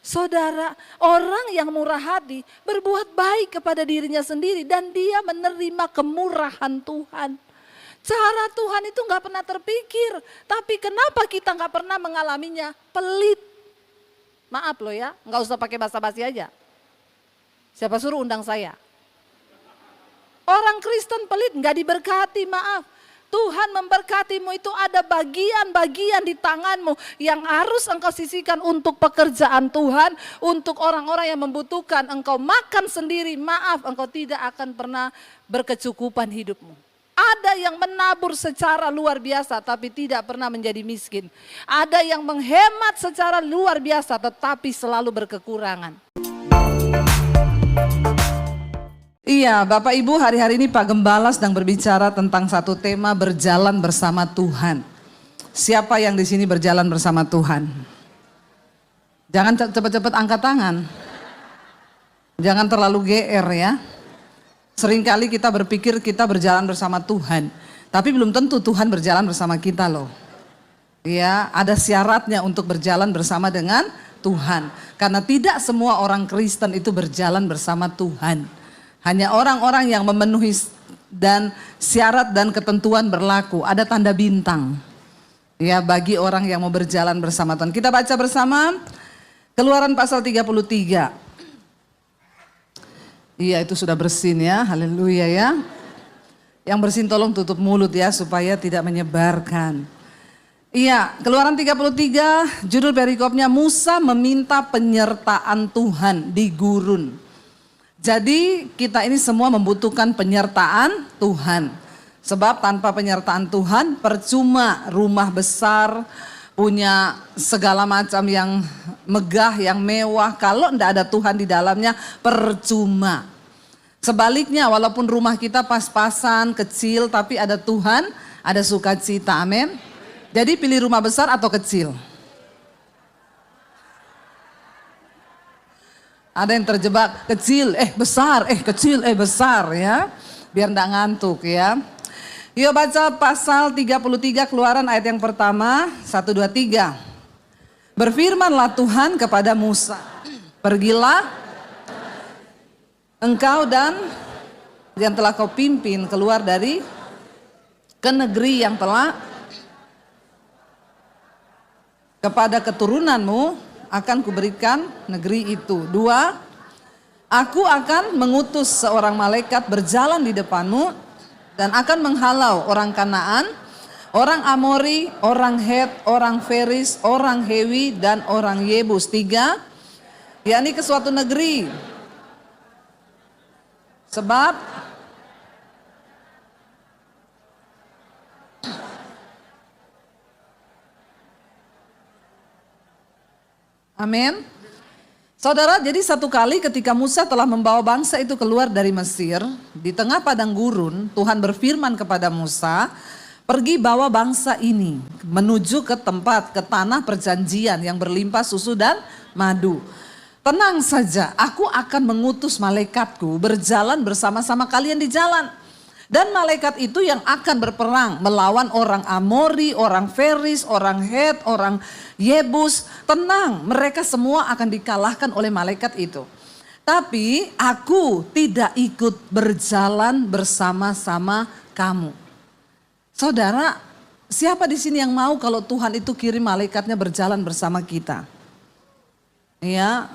Saudara, orang yang murah hati berbuat baik kepada dirinya sendiri dan dia menerima kemurahan Tuhan. Cara Tuhan itu nggak pernah terpikir, tapi kenapa kita nggak pernah mengalaminya? Pelit. Maaf loh ya, nggak usah pakai basa-basi aja. Siapa suruh undang saya? Orang Kristen pelit, nggak diberkati, maaf. Tuhan memberkatimu itu ada bagian-bagian di tanganmu yang harus engkau sisihkan untuk pekerjaan Tuhan, untuk orang-orang yang membutuhkan. Engkau makan sendiri, maaf, engkau tidak akan pernah berkecukupan hidupmu. Ada yang menabur secara luar biasa tapi tidak pernah menjadi miskin. Ada yang menghemat secara luar biasa tetapi selalu berkekurangan. Iya, Bapak Ibu, hari-hari ini Pak Gembala sedang berbicara tentang satu tema berjalan bersama Tuhan. Siapa yang di sini berjalan bersama Tuhan? Jangan cepat-cepat angkat tangan. Jangan terlalu GR ya. Seringkali kita berpikir kita berjalan bersama Tuhan, tapi belum tentu Tuhan berjalan bersama kita loh. Ya, ada syaratnya untuk berjalan bersama dengan Tuhan. Karena tidak semua orang Kristen itu berjalan bersama Tuhan. Hanya orang-orang yang memenuhi dan syarat dan ketentuan berlaku. Ada tanda bintang. Ya, bagi orang yang mau berjalan bersama Tuhan. Kita baca bersama Keluaran pasal 33. Iya, itu sudah bersin ya. Haleluya ya. Yang bersin tolong tutup mulut ya supaya tidak menyebarkan. Iya, Keluaran 33 judul perikopnya Musa meminta penyertaan Tuhan di gurun. Jadi kita ini semua membutuhkan penyertaan Tuhan. Sebab tanpa penyertaan Tuhan percuma rumah besar, punya segala macam yang megah, yang mewah. Kalau tidak ada Tuhan di dalamnya percuma. Sebaliknya walaupun rumah kita pas-pasan, kecil tapi ada Tuhan, ada sukacita, amin. Jadi pilih rumah besar atau kecil? Ada yang terjebak kecil, besar, kecil, besar ya. Biar enggak ngantuk ya. Yuk baca pasal 33 Keluaran ayat yang pertama, 1, 2, 3. Berfirmanlah Tuhan kepada Musa, pergilah engkau dan yang telah kau pimpin keluar dari ke negeri yang telah kepada keturunanmu akan kuberikan negeri itu. 2, aku akan mengutus seorang malaikat berjalan di depanmu dan akan menghalau orang Kanaan, orang Amori, orang Het, orang Feris, orang Hewi dan orang Yebus. 3, yakni ke suatu negeri. Sebab amin. Saudara, jadi satu kali ketika Musa telah membawa bangsa itu keluar dari Mesir, di tengah padang gurun, Tuhan berfirman kepada Musa, pergi bawa bangsa ini menuju ke tempat, ke tanah perjanjian yang berlimpah susu dan madu. Tenang saja, aku akan mengutus malaikatku berjalan bersama-sama kalian di jalan. Dan malaikat itu yang akan berperang melawan orang Amori, orang Feris, orang Het, orang Yebus. Tenang, mereka semua akan dikalahkan oleh malaikat itu. Tapi aku tidak ikut berjalan bersama-sama kamu. Saudara, siapa di sini yang mau kalau Tuhan itu kirim malaikatnya berjalan bersama kita? Ya.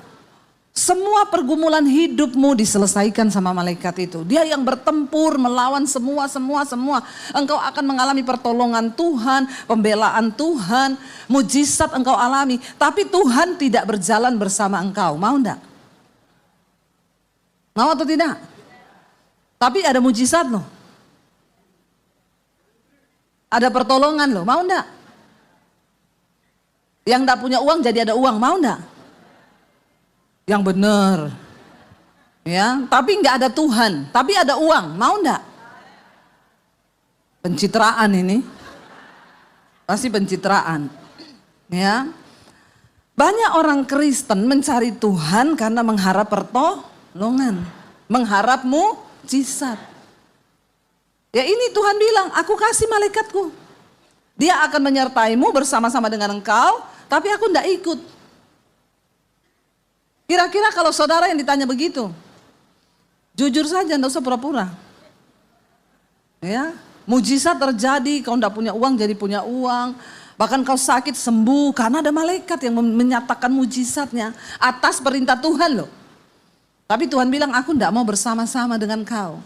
Semua pergumulan hidupmu diselesaikan sama malaikat itu. Dia yang bertempur melawan semua. Engkau akan mengalami pertolongan Tuhan, pembelaan Tuhan, mujizat engkau alami. Tapi Tuhan tidak berjalan bersama engkau. Mau enggak? Mau atau tidak? Tapi ada mujizat loh. Ada pertolongan loh. Mau enggak? Yang enggak punya uang jadi ada uang. Mau enggak? Yang benar, ya. Tapi nggak ada Tuhan, tapi ada uang, mau nggak? Pencitraan ini, pasti pencitraan, ya. Banyak orang Kristen mencari Tuhan karena mengharap pertolongan, mengharap mujizat. Ya ini Tuhan bilang, aku kasih malaikatku, dia akan menyertaimu bersama-sama dengan engkau, tapi aku nggak ikut. Kira-kira kalau saudara yang ditanya begitu, jujur saja, enggak usah pura-pura. Ya, mujizat terjadi, kau enggak punya uang jadi punya uang. Bahkan kau sakit sembuh karena ada malaikat yang menyatakan mujizatnya atas perintah Tuhan loh. Tapi Tuhan bilang, aku enggak mau bersama-sama dengan kau.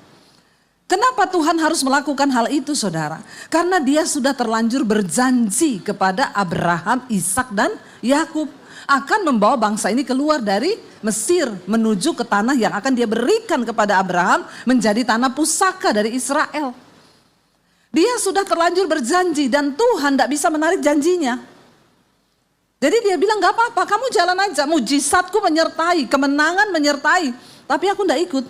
Kenapa Tuhan harus melakukan hal itu saudara? Karena dia sudah terlanjur berjanji kepada Abraham, Ishak dan Yakub akan membawa bangsa ini keluar dari Mesir menuju ke tanah yang akan dia berikan kepada Abraham menjadi tanah pusaka dari Israel. Dia sudah terlanjur berjanji dan Tuhan tidak bisa menarik janjinya. Jadi dia bilang gak apa-apa, kamu jalan aja, mujizatku menyertai, kemenangan menyertai, tapi aku tidak ikut.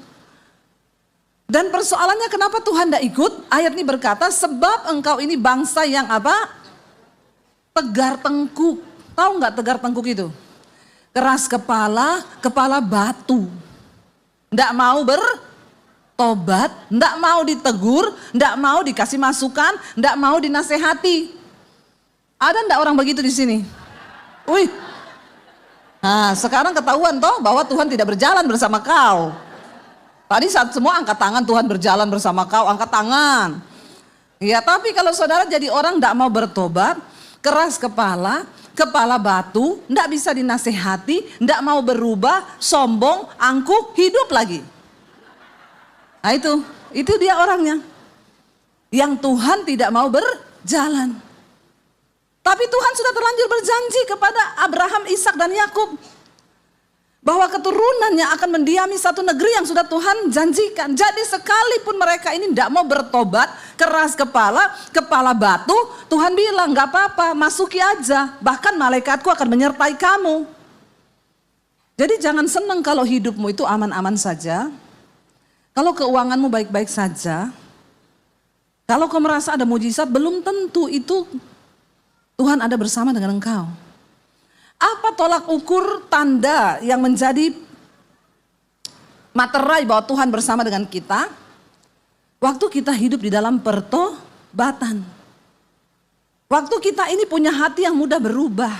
Dan persoalannya kenapa Tuhan tidak ikut? Ayat ini berkata, sebab engkau ini bangsa yang apa? Tegar tengkuk. Tahu nggak tegar tengkuk itu? Keras kepala, kepala batu. Nggak mau bertobat, nggak mau ditegur, nggak mau dikasih masukan, nggak mau dinasehati. Ada nggak orang begitu di sini? Wih. Nah, sekarang ketahuan toh bahwa Tuhan tidak berjalan bersama kau. Tadi saat semua angkat tangan, Tuhan berjalan bersama kau, angkat tangan. Ya, tapi kalau saudara jadi orang tidak mau bertobat, keras kepala, kepala batu, tidak bisa dinasehati, tidak mau berubah, sombong, angkuh, hidup lagi. Nah itu dia orangnya. Yang Tuhan tidak mau berjalan. Tapi Tuhan sudah terlanjur berjanji kepada Abraham, Ishak dan Yakub. Bahwa keturunannya akan mendiami satu negeri yang sudah Tuhan janjikan. Jadi sekalipun mereka ini tidak mau bertobat, keras kepala, kepala batu, Tuhan bilang gak apa-apa, masuki aja. Bahkan malaikatku akan menyertai kamu. Jadi jangan senang kalau hidupmu itu aman-aman saja. Kalau keuanganmu baik-baik saja. Kalau kau merasa ada mujizat, belum tentu itu Tuhan ada bersama dengan engkau. Apa tolak ukur tanda yang menjadi materai bahwa Tuhan bersama dengan kita? Waktu kita hidup di dalam pertobatan. Waktu kita ini punya hati yang mudah berubah.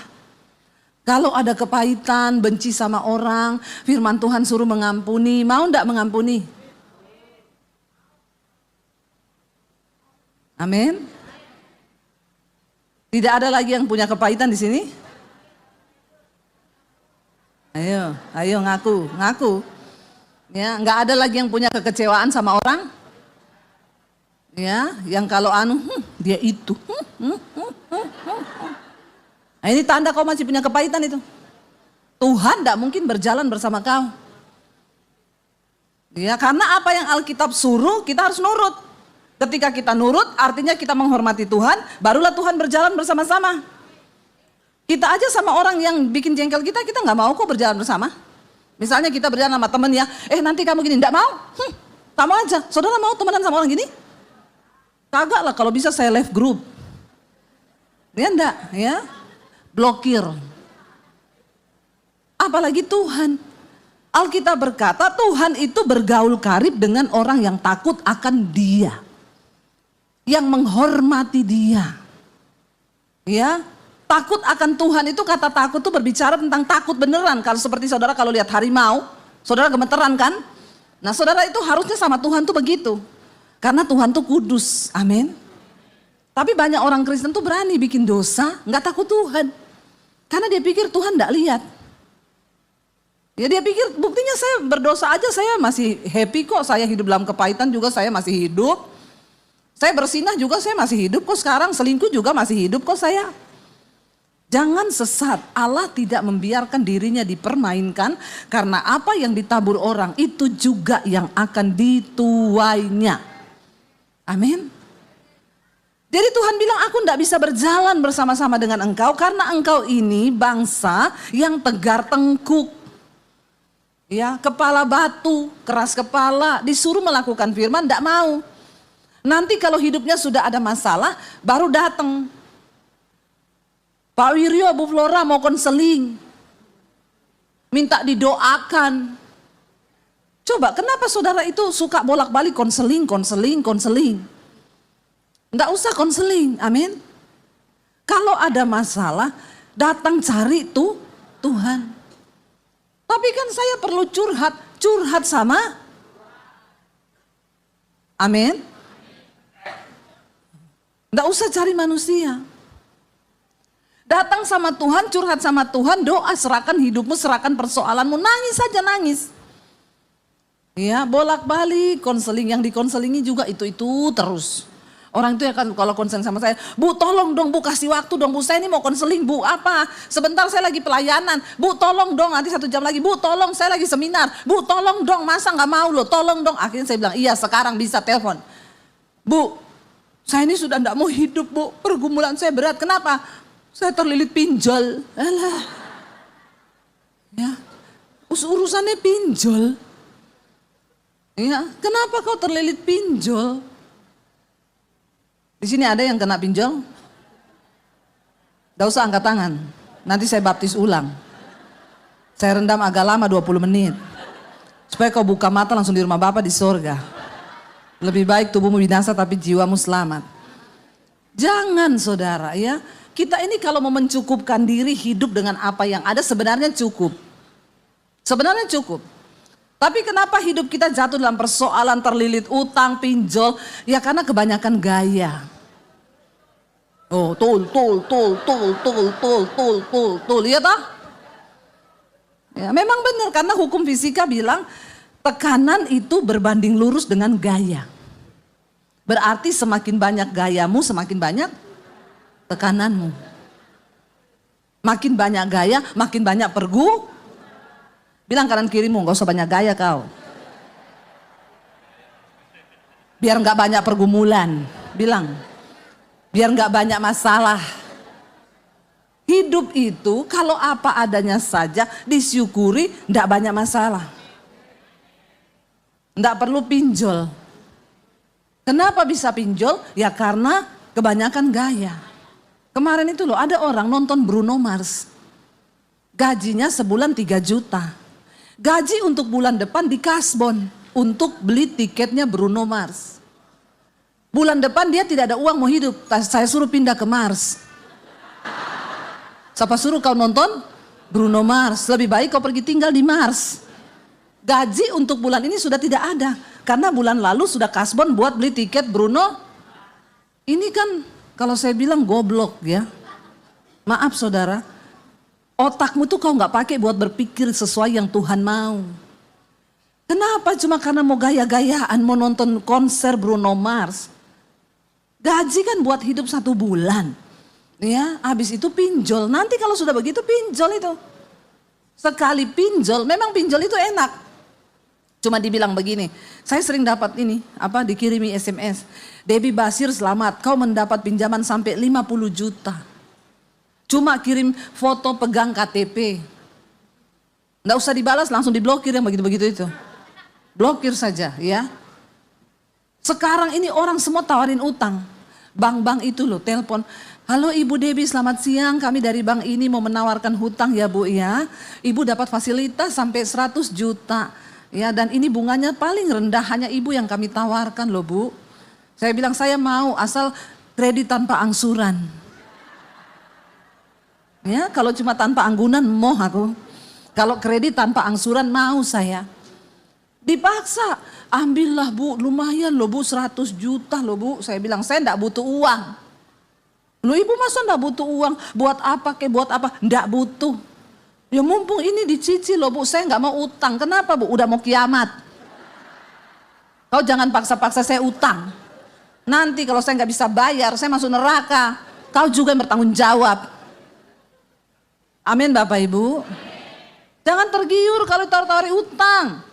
Kalau ada kepahitan, benci sama orang, firman Tuhan suruh mengampuni, mau enggak mengampuni? Amin. Tidak ada lagi yang punya kepahitan di sini? Ayo ngaku. Ya, nggak ada lagi yang punya kekecewaan sama orang. Ya, yang kalau dia itu. Nah, ini tanda kau masih punya kepahitan itu. Tuhan tidak mungkin berjalan bersama kau. Ya, karena apa yang Alkitab suruh kita harus nurut. Ketika kita nurut, artinya kita menghormati Tuhan, barulah Tuhan berjalan bersama-sama. Kita aja sama orang yang bikin jengkel kita nggak mau kok berjalan bersama. Misalnya kita berjalan sama temen ya, nanti kamu gini, nggak mau? Kamu aja, saudara mau temenan sama orang gini? Kagak lah, kalau bisa saya left group. Ya enggak, ya. Blokir. Apalagi Tuhan. Alkitab berkata Tuhan itu bergaul karib dengan orang yang takut akan Dia. Yang menghormati Dia. Ya. Takut akan Tuhan itu, kata takut itu berbicara tentang takut beneran. Kalau seperti saudara kalau lihat harimau, saudara gemeteran kan? Nah saudara itu harusnya sama Tuhan tuh begitu. Karena Tuhan tuh kudus, amin. Tapi banyak orang Kristen tuh berani bikin dosa, gak takut Tuhan. Karena dia pikir Tuhan gak lihat. Ya dia pikir buktinya saya berdosa aja saya masih happy kok. Saya hidup dalam kepahitan juga saya masih hidup. Saya bersinah juga saya masih hidup kok sekarang. Selingkuh juga masih hidup kok saya. Jangan sesat, Allah tidak membiarkan dirinya dipermainkan karena apa yang ditabur orang itu juga yang akan dituainya. Amin. Jadi Tuhan bilang aku tidak bisa berjalan bersama-sama dengan engkau karena engkau ini bangsa yang tegar tengkuk. Ya, kepala batu, keras kepala, disuruh melakukan firman tidak mau. Nanti kalau hidupnya sudah ada masalah baru datang. Pak Wiryo, Bu Flora mau konseling. Minta didoakan. Coba kenapa saudara itu suka bolak-balik konseling. Enggak usah konseling, amin. Kalau ada masalah, datang cari tuh Tuhan. Tapi kan saya perlu curhat sama. Amin. Nggak usah cari manusia. Datang sama Tuhan, curhat sama Tuhan, doa, serahkan hidupmu, serahkan persoalanmu, nangis saja nangis. Ya, bolak-balik konseling, yang dikonselingi juga itu terus. Orang itu ya kan kalau konseling sama saya, Bu tolong dong Bu, kasih waktu dong Bu, saya ini mau konseling Bu, apa? Sebentar saya lagi pelayanan, Bu tolong dong, nanti 1 jam lagi, Bu tolong saya lagi seminar, Bu tolong dong, masa nggak mau loh, tolong dong. Akhirnya saya bilang, iya sekarang bisa telepon. Bu, saya ini sudah nggak mau hidup Bu, pergumulan saya berat, kenapa? Saya terlilit pinjol. Alah. Ya, urusannya pinjol. Ya, kenapa kau terlilit pinjol? Di sini ada yang kena pinjol? Gak usah angkat tangan, nanti saya baptis ulang. Saya rendam agak lama 20 menit. Supaya kau buka mata langsung di rumah Bapa di sorga. Lebih baik tubuhmu binasa tapi jiwamu selamat. Jangan saudara ya, kita ini kalau mau mencukupkan diri hidup dengan apa yang ada sebenarnya cukup. Sebenarnya cukup. Tapi kenapa hidup kita jatuh dalam persoalan terlilit utang, pinjol? Ya karena kebanyakan gaya. Oh, tul, ya toh? Ya, memang benar karena hukum fisika bilang tekanan itu berbanding lurus dengan gaya. Berarti semakin banyak gayamu, semakin banyak tekananmu. Makin banyak gaya, makin banyak Bilang kanan kirimu, gak usah banyak gaya kau. Biar gak banyak pergumulan. Bilang, biar gak banyak masalah. Hidup itu kalau apa adanya saja disyukuri, gak banyak masalah. Gak perlu pinjol. Kenapa bisa pinjol? Ya karena kebanyakan gaya. Kemarin itu loh ada orang nonton Bruno Mars. Gajinya sebulan 3 juta. Gaji untuk bulan depan di kasbon untuk beli tiketnya Bruno Mars. Bulan depan dia tidak ada uang mau hidup, saya suruh pindah ke Mars. Siapa suruh kau nonton Bruno Mars? Lebih baik kau pergi tinggal di Mars. Gaji untuk bulan ini sudah tidak ada, karena bulan lalu sudah kasbon buat beli tiket Bruno. Ini kan kalau saya bilang goblok ya. Maaf saudara. Otakmu tuh kau nggak pakai buat berpikir sesuai yang Tuhan mau. Kenapa cuma karena mau gaya-gayaan, mau nonton konser Bruno Mars? Gaji kan buat hidup 1 bulan. Ya, habis itu pinjol. Nanti kalau sudah begitu pinjol itu. Sekali pinjol, memang pinjol itu enak. Cuma dibilang begini, saya sering dapat ini, dikirimi SMS. Debbie Basir selamat, kau mendapat pinjaman sampai 50 juta. Cuma kirim foto pegang KTP. Nggak usah dibalas, langsung diblokir yang begitu-begitu itu. Blokir saja ya. Sekarang ini orang semua tawarin utang. Bank-bank itu loh telepon. Halo Ibu Debbie selamat siang, kami dari bank ini mau menawarkan hutang ya Bu ya. Ibu dapat fasilitas sampai 100 juta. Ya dan ini bunganya paling rendah, hanya Ibu yang kami tawarkan loh Bu. Saya bilang saya mau asal kredit tanpa angsuran. Ya, kalau cuma tanpa anggunan mau aku. Kalau kredit tanpa angsuran mau saya. Dipaksa, ambillah Bu, lumayan loh Bu, 100 juta loh Bu. Saya bilang saya enggak butuh uang. Loh Ibu masa enggak butuh uang? Buat apa buat apa? Enggak butuh. Ya mumpung ini dicicil loh Bu, saya enggak mau utang. Kenapa Bu? Udah mau kiamat. Kau jangan paksa-paksa saya utang. Nanti kalau saya enggak bisa bayar, saya masuk neraka. Kau juga yang bertanggung jawab. Amin Bapak Ibu. Jangan tergiur kalau tawar-tawari utang.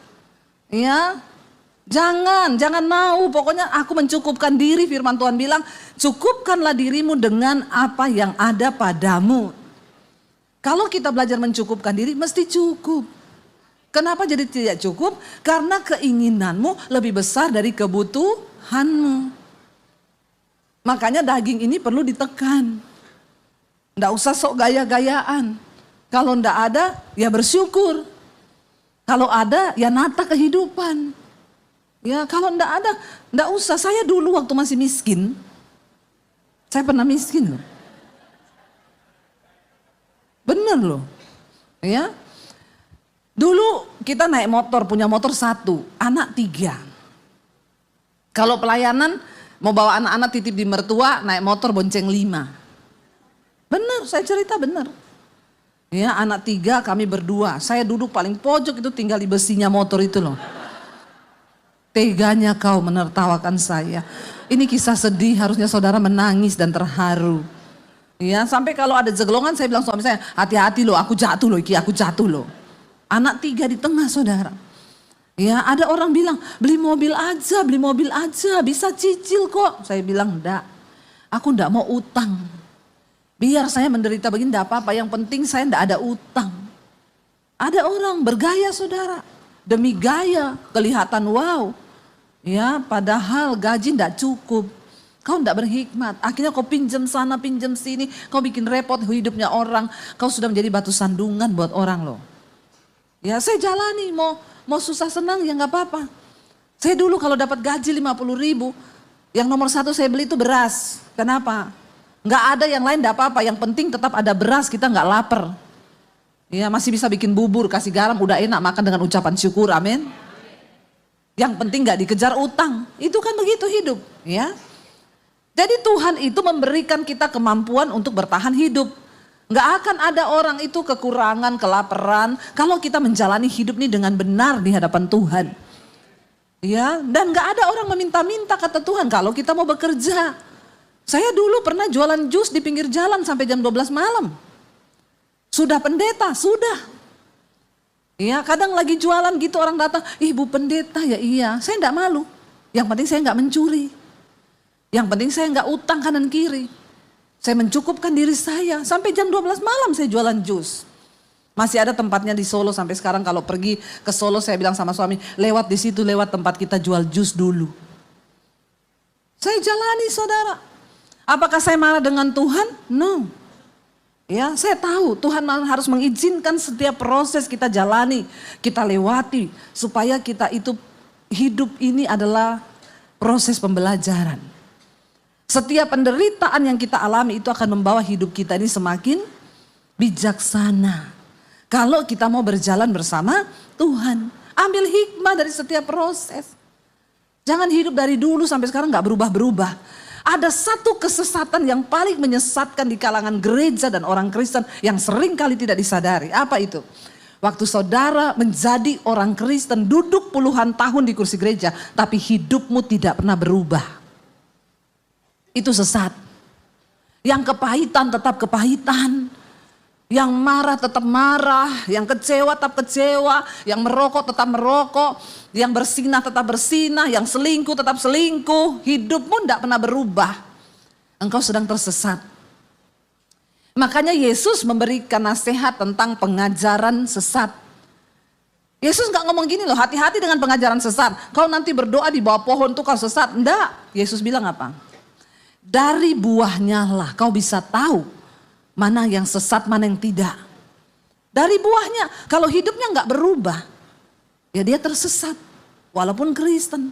Ya. Jangan mau. Pokoknya aku mencukupkan diri, firman Tuhan bilang, cukupkanlah dirimu dengan apa yang ada padamu. Kalau kita belajar mencukupkan diri mesti cukup. Kenapa jadi tidak cukup? Karena keinginanmu lebih besar dari kebutuhanmu. Makanya daging ini perlu ditekan. Nggak usah sok gaya-gayaan. Kalau nggak ada, ya bersyukur. Kalau ada, ya nata kehidupan. Ya kalau nggak ada, nggak usah. Saya dulu waktu masih miskin, saya pernah miskin loh. Bener loh. Ya. Dulu kita naik motor, punya motor 1, anak 3. Kalau pelayanan mau bawa anak-anak titip di mertua, naik motor bonceng 5. Benar, saya cerita benar. Ya, anak 3, kami berdua. Saya duduk paling pojok itu, tinggal di besinya motor itu loh. Teganya kau menertawakan saya. Ini kisah sedih, harusnya saudara menangis dan terharu. Ya, sampai kalau ada jeglongan saya bilang suami saya, hati-hati loh, aku jatuh loh, aku jatuh loh. Anak 3 di tengah, saudara. Ya, ada orang bilang, beli mobil aja, bisa cicil kok. Saya bilang, enggak, aku enggak mau utang. Biar saya menderita begini enggak apa-apa, yang penting saya enggak ada utang. Ada orang bergaya, saudara. Demi gaya, kelihatan wow. Ya, padahal gaji enggak cukup. Kau enggak berhikmat, akhirnya kau pinjam sana, pinjam sini, kau bikin repot hidupnya orang, kau sudah menjadi batu sandungan buat orang loh. Ya, saya jalani, mau susah senang ya nggak apa-apa. Saya dulu kalau dapat gaji 50.000, yang nomor 1 saya beli itu beras. Kenapa? Nggak ada yang lain nggak apa-apa, yang penting tetap ada beras, kita nggak lapar. Ya, masih bisa bikin bubur, kasih garam, udah enak makan dengan ucapan syukur, amin. Yang penting nggak dikejar utang, itu kan begitu hidup, ya. Jadi Tuhan itu memberikan kita kemampuan untuk bertahan hidup. Nggak akan ada orang itu kekurangan, kelaparan kalau kita menjalani hidup ini dengan benar di hadapan Tuhan. Ya, dan nggak ada orang meminta-minta kata Tuhan kalau kita mau bekerja. Saya dulu pernah jualan jus di pinggir jalan sampai jam 12 malam. Sudah pendeta, sudah. Ya, kadang lagi jualan gitu orang datang, "Ibu pendeta," ya iya, saya nggak malu. Yang penting saya nggak mencuri. Yang penting saya nggak utang kanan kiri. Saya mencukupkan diri saya. Sampai jam 12 malam saya jualan jus. Masih ada tempatnya di Solo sampai sekarang, kalau pergi ke Solo saya bilang sama suami, lewat di situ, lewat tempat kita jual jus dulu. Saya jalani, saudara. Apakah saya marah dengan Tuhan? No. Ya, saya tahu Tuhan harus mengizinkan setiap proses kita jalani, kita lewati, supaya kita itu hidup ini adalah proses pembelajaran. Setiap penderitaan yang kita alami itu akan membawa hidup kita ini semakin bijaksana. Kalau kita mau berjalan bersama Tuhan, ambil hikmah dari setiap proses. Jangan hidup dari dulu sampai sekarang gak berubah-berubah. Ada satu kesesatan yang paling menyesatkan di kalangan gereja dan orang Kristen yang sering kali tidak disadari. Apa itu? Waktu saudara menjadi orang Kristen, duduk puluhan tahun di kursi gereja, tapi hidupmu tidak pernah berubah. Itu sesat. Yang kepahitan tetap kepahitan. Yang marah tetap marah. Yang kecewa tetap kecewa. Yang merokok tetap merokok. Yang bersinah tetap bersinah. Yang selingkuh tetap selingkuh. Hidupmu tidak pernah berubah. Engkau sedang tersesat. Makanya Yesus memberikan nasihat tentang pengajaran sesat. Yesus gak ngomong gini loh, hati-hati dengan pengajaran sesat. Kau nanti berdoa di bawah pohon tuh kau sesat. Enggak. Yesus bilang apa? Dari buahnya lah kau bisa tahu mana yang sesat, mana yang tidak. Dari buahnya, kalau hidupnya nggak berubah, ya dia tersesat, walaupun Kristen.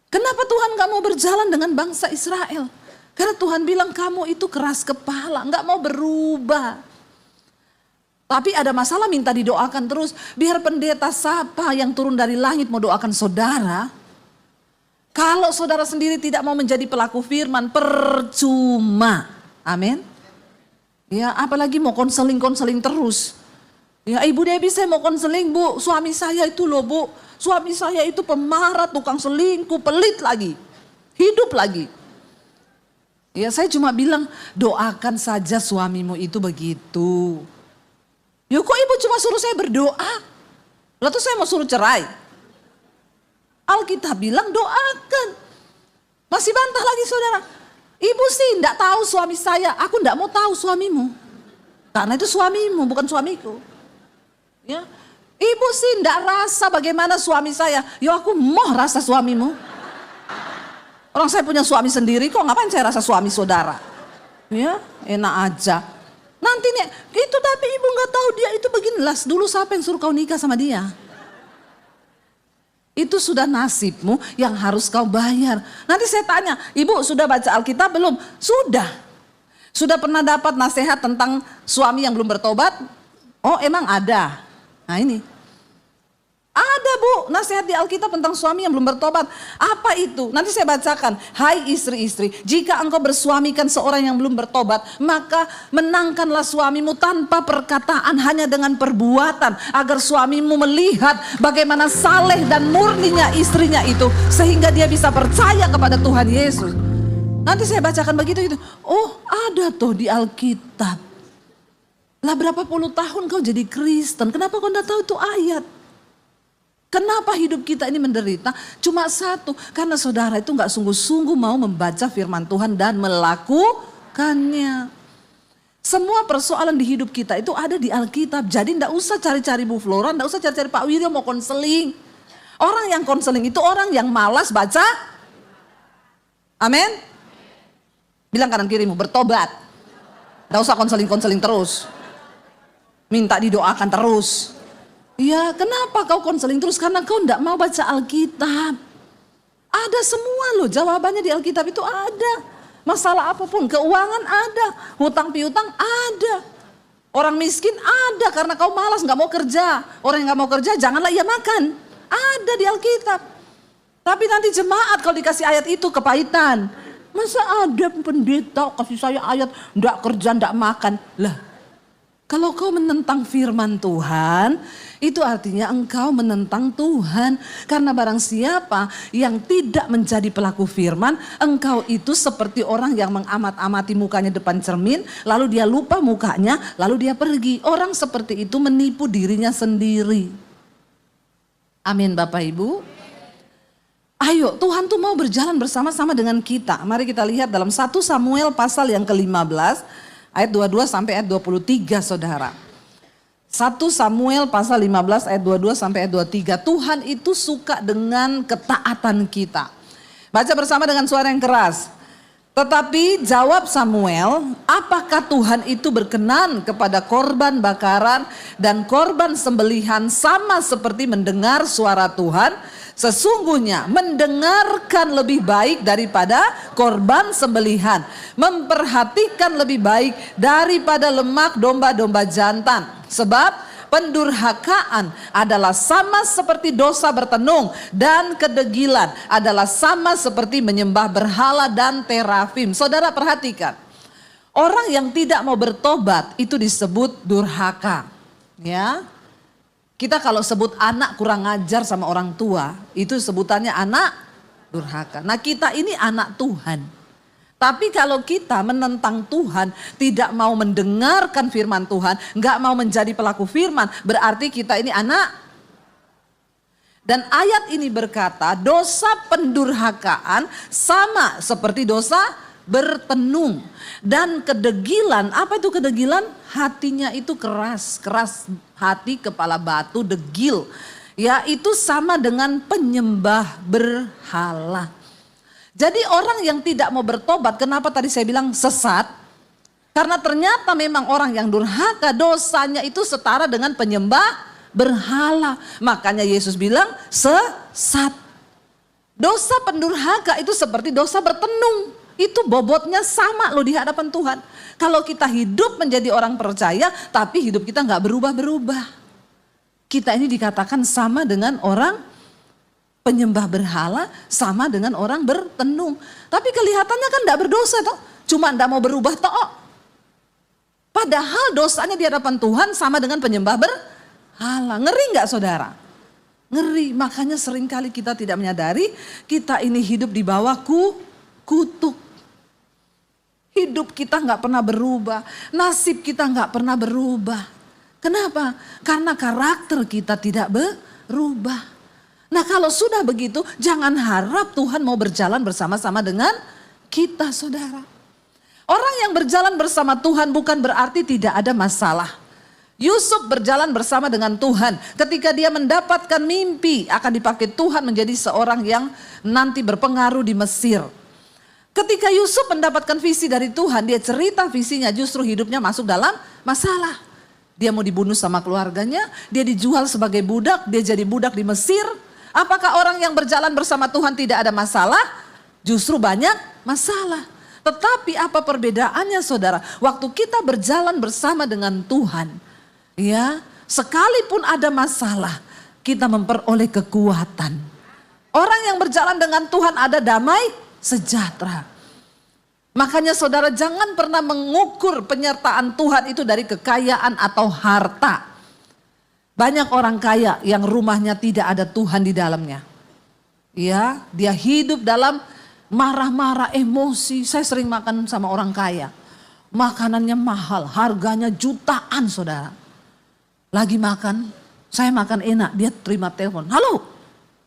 Kenapa Tuhan nggak mau berjalan dengan bangsa Israel? Karena Tuhan bilang kamu itu keras kepala, nggak mau berubah. Tapi ada masalah minta didoakan terus, biar pendeta siapa yang turun dari langit mau doakan saudara. Kalau saudara sendiri tidak mau menjadi pelaku firman, percuma. Amin. Ya, apalagi mau konseling terus. Ya, Ibu Debbie, saya mau konseling, Bu. Suami saya itu loh, Bu. Suami saya itu pemarah, tukang selingkuh, pelit lagi. Hidup lagi. Ya, saya cuma bilang, doakan saja suamimu itu begitu. Ya, kok Ibu cuma suruh saya berdoa? Lalu saya mau suruh cerai? Alkitab bilang doakan. Masih bantah lagi saudara. Ibu sih enggak tahu suami saya. Aku enggak mau tahu suamimu. Karena itu suamimu, bukan suamiku. Ya. Ibu sih enggak rasa bagaimana suami saya. Ya aku mau rasa suamimu. Orang saya punya suami sendiri kok, ngapain saya rasa suami saudara. Ya, enak aja. Nanti nih, itu tapi ibu enggak tahu dia itu beginilah. Dulu siapa yang suruh kau nikah sama dia? Itu sudah nasibmu yang harus kau bayar. Nanti saya tanya, Ibu sudah baca Alkitab belum? Sudah. Sudah pernah dapat nasihat tentang suami yang belum bertobat? Oh emang ada. Nah ini. nasihat di Alkitab tentang suami yang belum bertobat. Apa itu? Nanti saya bacakan. Hai istri-istri, jika engkau bersuamikan seorang yang belum bertobat, maka menangkanlah suamimu tanpa perkataan, hanya dengan perbuatan, agar suamimu melihat bagaimana saleh dan murninya istrinya itu, sehingga dia bisa percaya kepada Tuhan Yesus. Nanti saya bacakan begitu itu. Oh, ada tuh di Alkitab. Lah berapa puluh tahun kau jadi Kristen, kenapa kau tidak tahu itu ayat? Kenapa hidup kita ini menderita? Cuma satu, karena saudara itu gak sungguh-sungguh mau membaca firman Tuhan dan melakukannya. Semua persoalan di hidup kita itu ada di Alkitab. Jadi gak usah cari-cari Bu Flora, gak usah cari-cari Pak Wiryo mau konseling. Orang yang konseling itu orang yang malas baca. Amin. Bilang kanan kirimu, bertobat. Gak usah konseling-konseling terus. Minta didoakan terus. Ya, kenapa kau konseling terus? Karena kau tidak mau baca Alkitab. Ada semua loh, jawabannya di Alkitab itu ada. Masalah apapun, keuangan ada, hutang piutang ada. Orang miskin ada karena kau malas gak mau kerja. Orang yang gak mau kerja janganlah ia makan. Ada di Alkitab. Tapi nanti jemaat kalau dikasih ayat itu kepahitan. Masa ada pendeta kasih saya ayat ndak kerja ndak makan. Lah, kalau kau menentang firman Tuhan, itu artinya engkau menentang Tuhan. Karena barang siapa yang tidak menjadi pelaku firman, engkau itu seperti orang yang mengamat-amati mukanya depan cermin, lalu dia lupa mukanya, lalu dia pergi. Orang seperti itu menipu dirinya sendiri. Amin Bapak Ibu. Ayo, Tuhan tuh mau berjalan bersama-sama dengan kita. Mari kita lihat dalam 1 Samuel pasal yang ke-15. Ayat 22 sampai ayat 23 saudara. 1 Samuel pasal 15 ayat 22 sampai ayat 23. Tuhan itu suka dengan ketaatan kita. Baca bersama dengan suara yang keras. Tetapi jawab Samuel, apakah Tuhan itu berkenan kepada korban bakaran dan korban sembelihan sama seperti mendengar suara Tuhan? Sesungguhnya mendengarkan lebih baik daripada korban sembelihan, memperhatikan lebih baik daripada lemak domba-domba jantan. Sebab pendurhakaan adalah sama seperti dosa bertenung, dan kedegilan adalah sama seperti menyembah berhala dan terafim. Saudara perhatikan, orang yang tidak mau bertobat itu disebut durhaka. Ya. Kita kalau sebut anak kurang ajar sama orang tua, itu sebutannya anak durhaka. Nah kita ini anak Tuhan. Tapi kalau kita menentang Tuhan, tidak mau mendengarkan firman Tuhan, gak mau menjadi pelaku firman, berarti kita ini anak. Dan ayat ini berkata, dosa pendurhakaan sama seperti dosa bertenung. Dan kedegilan, apa itu kedegilan? Hatinya itu keras, keras hati, kepala batu, degil. Ya, itu sama dengan penyembah berhala. Jadi orang yang tidak mau bertobat, kenapa tadi saya bilang sesat? Karena ternyata memang orang yang durhaka dosanya itu setara dengan penyembah berhala. Makanya Yesus bilang sesat. Dosa pendurhaka itu seperti dosa bertenung. Itu bobotnya sama loh di hadapan Tuhan. Kalau kita hidup menjadi orang percaya, tapi hidup kita gak berubah-berubah. Kita ini dikatakan sama dengan orang penyembah berhala, sama dengan orang bertenung. Tapi kelihatannya kan gak berdosa toh. Cuma gak mau berubah toh. Padahal dosanya di hadapan Tuhan sama dengan penyembah berhala. Ngeri gak saudara? Ngeri, makanya seringkali kita tidak menyadari kita ini hidup di bawah kutuk. Hidup kita gak pernah berubah, nasib kita gak pernah berubah. Kenapa? Karena karakter kita tidak berubah. Nah kalau sudah begitu, jangan harap Tuhan mau berjalan bersama-sama dengan kita saudara. Orang yang berjalan bersama Tuhan bukan berarti tidak ada masalah. Yusuf berjalan bersama dengan Tuhan. Ketika dia mendapatkan mimpi, akan dipakai Tuhan menjadi seorang yang nanti berpengaruh di Mesir. Ketika Yusuf mendapatkan visi dari Tuhan, dia cerita visinya, justru hidupnya masuk dalam masalah. Dia mau dibunuh sama keluarganya, dia dijual sebagai budak, dia jadi budak di Mesir. Apakah orang yang berjalan bersama Tuhan tidak ada masalah? Justru banyak masalah. Tetapi apa perbedaannya saudara? Waktu kita berjalan bersama dengan Tuhan, ya, sekalipun ada masalah, kita memperoleh kekuatan. Orang yang berjalan dengan Tuhan ada damai sejahtera. Makanya saudara jangan pernah mengukur penyertaan Tuhan itu dari kekayaan atau harta. Banyak orang kaya yang rumahnya tidak ada Tuhan di dalamnya. Ya, dia hidup dalam marah-marah, emosi. Saya sering makan sama orang kaya. Makanannya mahal, harganya jutaan saudara. Lagi makan, saya makan enak, dia terima telepon. Halo,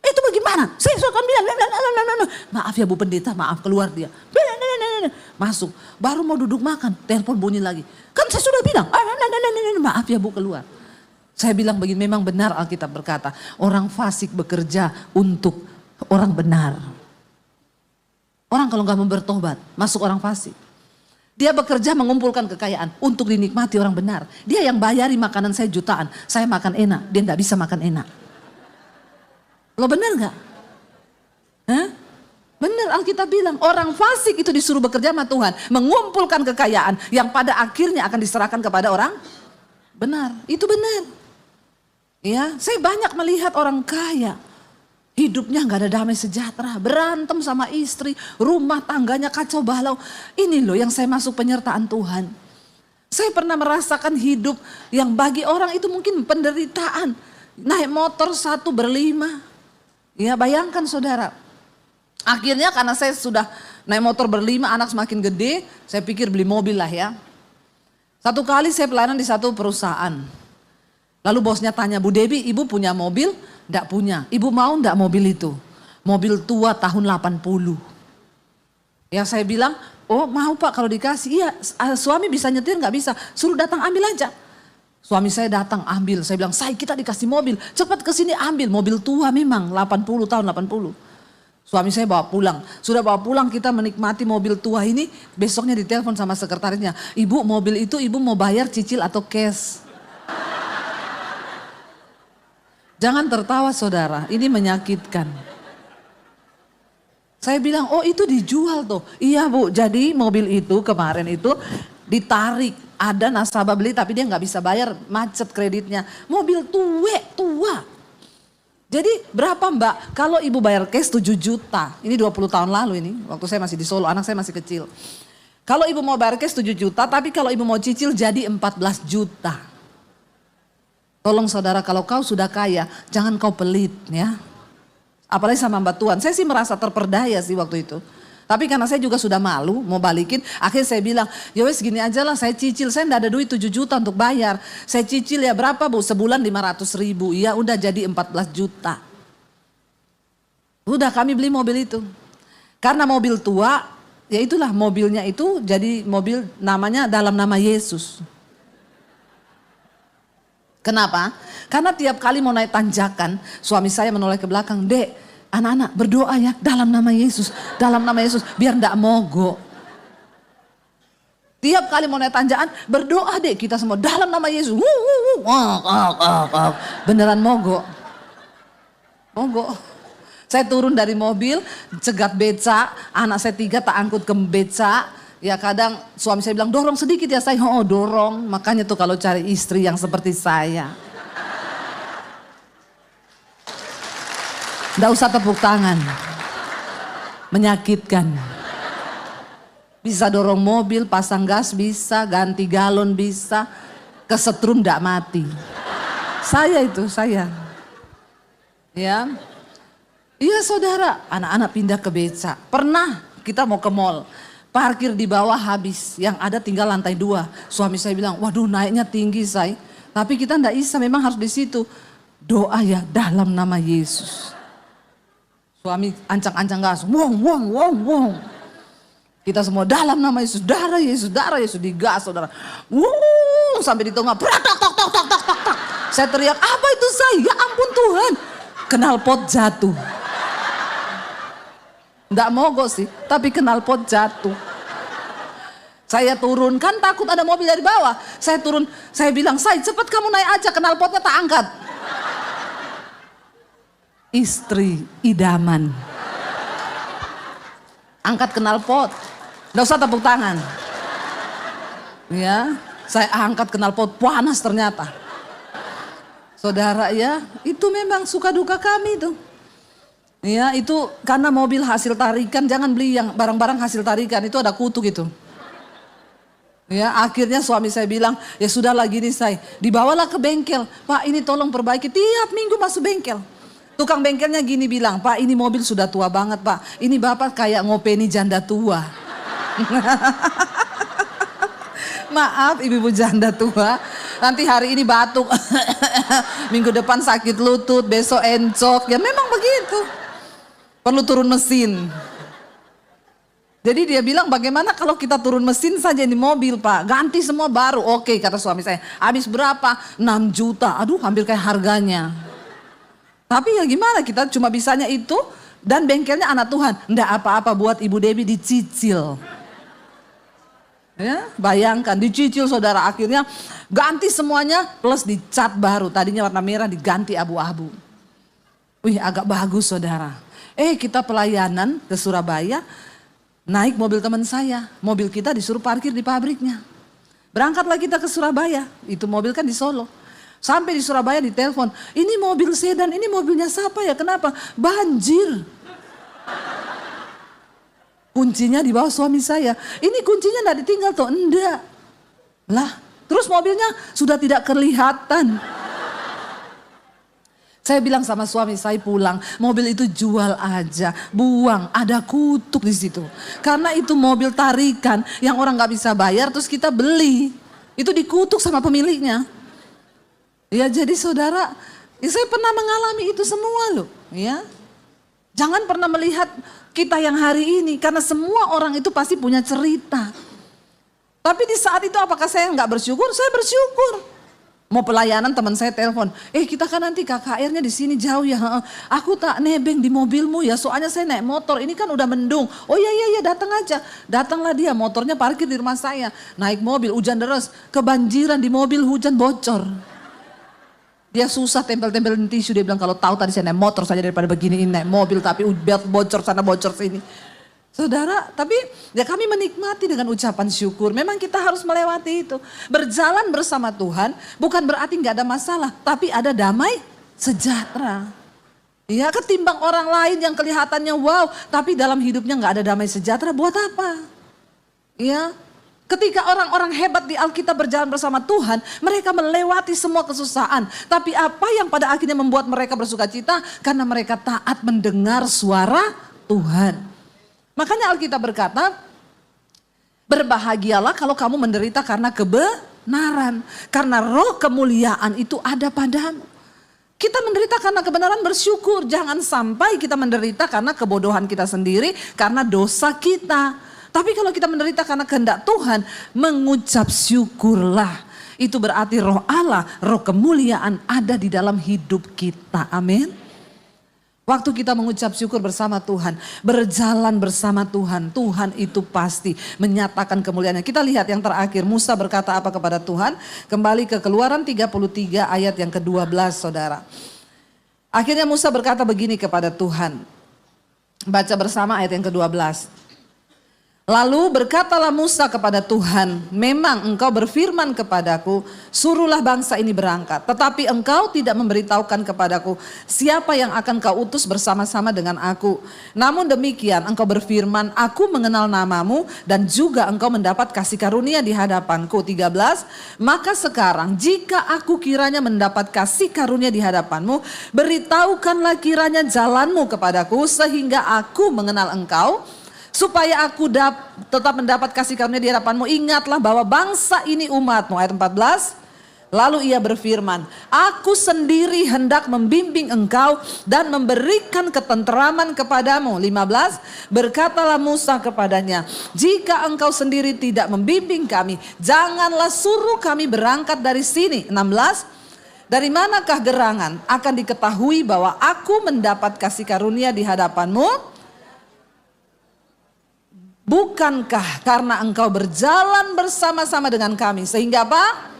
itu bagaimana? Saya suka bilang, maaf ya Bu Pendeta, maaf, keluar dia. Masuk, baru mau duduk makan, telepon bunyi lagi. Kan saya sudah bilang, maaf ya Bu, keluar. Saya bilang begini, memang benar Alkitab berkata, orang fasik bekerja untuk orang benar. Orang kalau nggak mau bertobat, masuk orang fasik. Dia bekerja mengumpulkan kekayaan untuk dinikmati orang benar. Dia yang bayari makanan saya jutaan. Saya makan enak, dia tidak bisa makan enak. Lo benar gak? Benar Alkitab bilang orang fasik itu disuruh bekerja sama Tuhan. Mengumpulkan kekayaan yang pada akhirnya akan diserahkan kepada orang benar. Itu benar. Ya, saya banyak melihat orang kaya. Hidupnya gak ada damai sejahtera, berantem sama istri, rumah tangganya kacau balau. Ini loh yang saya masuk penyertaan Tuhan. Saya pernah merasakan hidup yang bagi orang itu mungkin penderitaan. Naik motor 1 berlima. Ya bayangkan saudara. Akhirnya karena saya sudah naik motor berlima, anak semakin gede, saya pikir beli mobil lah ya. Satu kali saya pelayanan di satu perusahaan. Lalu bosnya tanya, Bu Debbie, ibu punya mobil? Enggak punya. Ibu mau enggak mobil itu? Mobil tua tahun 80. Ya saya bilang, oh mau Pak kalau dikasih. Iya suami bisa nyetir enggak bisa. Suruh datang ambil aja. Suami saya datang ambil. Saya bilang, say kita dikasih mobil. Cepat kesini ambil. Mobil tua memang 80 tahun 80. Suami saya bawa pulang. Sudah bawa pulang kita menikmati mobil tua ini. Besoknya ditelepon sama sekretarisnya. Ibu mobil itu ibu mau bayar cicil atau cash? Jangan tertawa saudara, ini menyakitkan. Saya bilang, oh itu dijual tuh. Iya Bu, jadi mobil itu kemarin itu ditarik. Ada nasabah beli tapi dia nggak bisa bayar, macet kreditnya. Mobil tua. Jadi berapa Mbak? Kalau ibu bayar cash 7 juta. Ini 20 tahun lalu ini, waktu saya masih di Solo, anak saya masih kecil. Kalau ibu mau bayar cash 7 juta, tapi kalau ibu mau cicil jadi 14 juta. Tolong saudara kalau kau sudah kaya, jangan kau pelit ya. Apalagi sama Mbak Tuan, saya sih merasa terperdaya sih waktu itu. Tapi karena saya juga sudah malu mau balikin, akhirnya saya bilang, ya wes gini aja lah saya cicil, saya enggak ada duit 7 juta untuk bayar. Saya cicil ya berapa Bu? Sebulan 500 ribu, ya udah jadi 14 juta. Udah kami beli mobil itu. Karena mobil tua, ya itulah mobilnya itu jadi mobil namanya dalam nama Yesus. Kenapa? Karena tiap kali mau naik tanjakan, suami saya menoleh ke belakang, Dek, anak-anak berdoa ya dalam nama Yesus, biar ndak mogok. Tiap kali mau naik tanjakan, berdoa Dek, kita semua dalam nama Yesus. Beneran mogok. Saya turun dari mobil, cegat beca, anak saya 3 tak angkut ke beca. Ya kadang suami saya bilang dorong sedikit ya saya, oh dorong. Makanya tuh kalau cari istri yang seperti saya. Nggak usah tepuk tangan. Menyakitkan. Bisa dorong mobil, pasang gas bisa, ganti galon bisa. Kesetrum nggak mati. Saya. Ya. Iya saudara, anak-anak pindah ke beca. Pernah kita mau ke mall. Parkir di bawah habis, yang ada tinggal lantai 2. Suami saya bilang, waduh naiknya tinggi say. Tapi kita enggak bisa, memang harus di situ. Doa ya dalam nama Yesus. Suami ancang-ancang gas, wong. Kita semua dalam nama Yesus, darah Yesus digas saudara. Sampai di tengah, tok. Saya teriak, apa itu say? Ya ampun Tuhan. Knalpot jatuh. Nggak mogok sih, tapi knalpot jatuh. Saya turun, kan takut ada mobil dari bawah. Saya turun, saya bilang, say cepat kamu naik aja, knalpotnya tak angkat. Istri idaman. Angkat knalpot, nggak usah tepuk tangan. Ya, saya angkat knalpot, panas ternyata. Saudara ya, itu memang suka duka kami tuh. Ya itu karena mobil hasil tarikan, jangan beli yang barang-barang hasil tarikan, itu ada kutu gitu. Ya akhirnya suami saya bilang, ya sudah lagi nih saya, dibawalah ke bengkel. Pak ini tolong perbaiki, tiap minggu masuk bengkel. Tukang bengkelnya gini bilang, Pak ini mobil sudah tua banget Pak. Ini Bapak kayak ngopeni janda tua. Maaf ibu-ibu janda tua, nanti hari ini batuk, minggu depan sakit lutut, besok encok, ya memang begitu. Perlu turun mesin. Jadi dia bilang bagaimana kalau kita turun mesin saja di mobil Pak, ganti semua baru. Oke kata suami saya, habis berapa? 6 juta, aduh hampir kayak harganya. Tapi ya gimana, kita cuma bisanya itu, dan bengkelnya anak Tuhan. Nggak apa-apa buat Ibu Debbie dicicil. Ya, bayangkan dicicil saudara, akhirnya ganti semuanya plus dicat baru. Tadinya warna merah diganti abu-abu. Wih agak bagus saudara. Kita pelayanan ke Surabaya, naik mobil teman saya. Mobil kita disuruh parkir di pabriknya. Berangkatlah kita ke Surabaya, itu mobil kan di Solo. Sampai di Surabaya ditelepon, ini mobil sedan, ini mobilnya siapa ya, kenapa? Banjir. Kuncinya di bawah suami saya. Ini kuncinya enggak ditinggal toh? Enggak. Lah, terus mobilnya sudah tidak kelihatan. Saya bilang sama suami saya pulang, mobil itu jual aja, buang, ada kutuk di situ. Karena itu mobil tarikan yang orang nggak bisa bayar, terus kita beli, itu dikutuk sama pemiliknya. Ya jadi saudara, ya saya pernah mengalami itu semua loh, ya. Jangan pernah melihat kita yang hari ini, karena semua orang itu pasti punya cerita. Tapi di saat itu apakah saya nggak bersyukur? Saya bersyukur. Mau pelayanan teman saya telepon, kita kan nanti KKR-nya di sini jauh ya. Aku tak nebeng di mobilmu ya, soalnya saya naik motor, ini kan udah mendung. Oh iya datang aja. Datanglah dia, motornya parkir di rumah saya. Naik mobil, hujan deras, kebanjiran di mobil, hujan bocor. Dia susah tempel-tempelin tisu, dia bilang kalau tahu tadi saya naik motor saja daripada begini naik mobil, tapi bocor sana bocor sini. Saudara, tapi ya kami menikmati dengan ucapan syukur. Memang kita harus melewati itu. Berjalan bersama Tuhan bukan berarti nggak ada masalah, tapi ada damai sejahtera. Ya, ketimbang orang lain yang kelihatannya wow, tapi dalam hidupnya nggak ada damai sejahtera, buat apa? Ya, ketika orang-orang hebat di Alkitab berjalan bersama Tuhan, mereka melewati semua kesusahan. Tapi apa yang pada akhirnya membuat mereka bersuka cita? Karena mereka taat mendengar suara Tuhan. Makanya Alkitab berkata, berbahagialah kalau kamu menderita karena kebenaran. Karena roh kemuliaan itu ada padamu. Kita menderita karena kebenaran, bersyukur. Jangan sampai kita menderita karena kebodohan kita sendiri, karena dosa kita. Tapi kalau kita menderita karena kehendak Tuhan, mengucap syukurlah. Itu berarti roh Allah, roh kemuliaan ada di dalam hidup kita. Amin. Waktu kita mengucap syukur bersama Tuhan, berjalan bersama Tuhan, Tuhan itu pasti menyatakan kemuliaannya. Kita lihat yang terakhir, Musa berkata apa kepada Tuhan? Kembali ke Keluaran 33 ayat yang ke-12 saudara. Akhirnya Musa berkata begini kepada Tuhan. Baca bersama ayat yang ke-12. Lalu berkatalah Musa kepada Tuhan, memang engkau berfirman kepadaku, suruhlah bangsa ini berangkat. Tetapi engkau tidak memberitahukan kepadaku siapa yang akan kau utus bersama-sama dengan aku. Namun demikian engkau berfirman, aku mengenal namamu dan juga engkau mendapat kasih karunia di hadapanku. 13, maka sekarang jika aku kiranya mendapat kasih karunia di hadapanmu, beritahukanlah kiranya jalanmu kepadaku sehingga aku mengenal engkau. Supaya aku tetap mendapat kasih karunia di hadapanmu. Ingatlah bahwa bangsa ini umatmu. Ayat 14. Lalu ia berfirman, aku sendiri hendak membimbing engkau dan memberikan ketenteraman kepadamu. 15. Berkatalah Musa kepadanya, jika engkau sendiri tidak membimbing kami, janganlah suruh kami berangkat dari sini. 16. Dari manakah gerangan akan diketahui bahwa aku mendapat kasih karunia di hadapanmu? Bukankah karena engkau berjalan bersama-sama dengan kami, sehingga apa?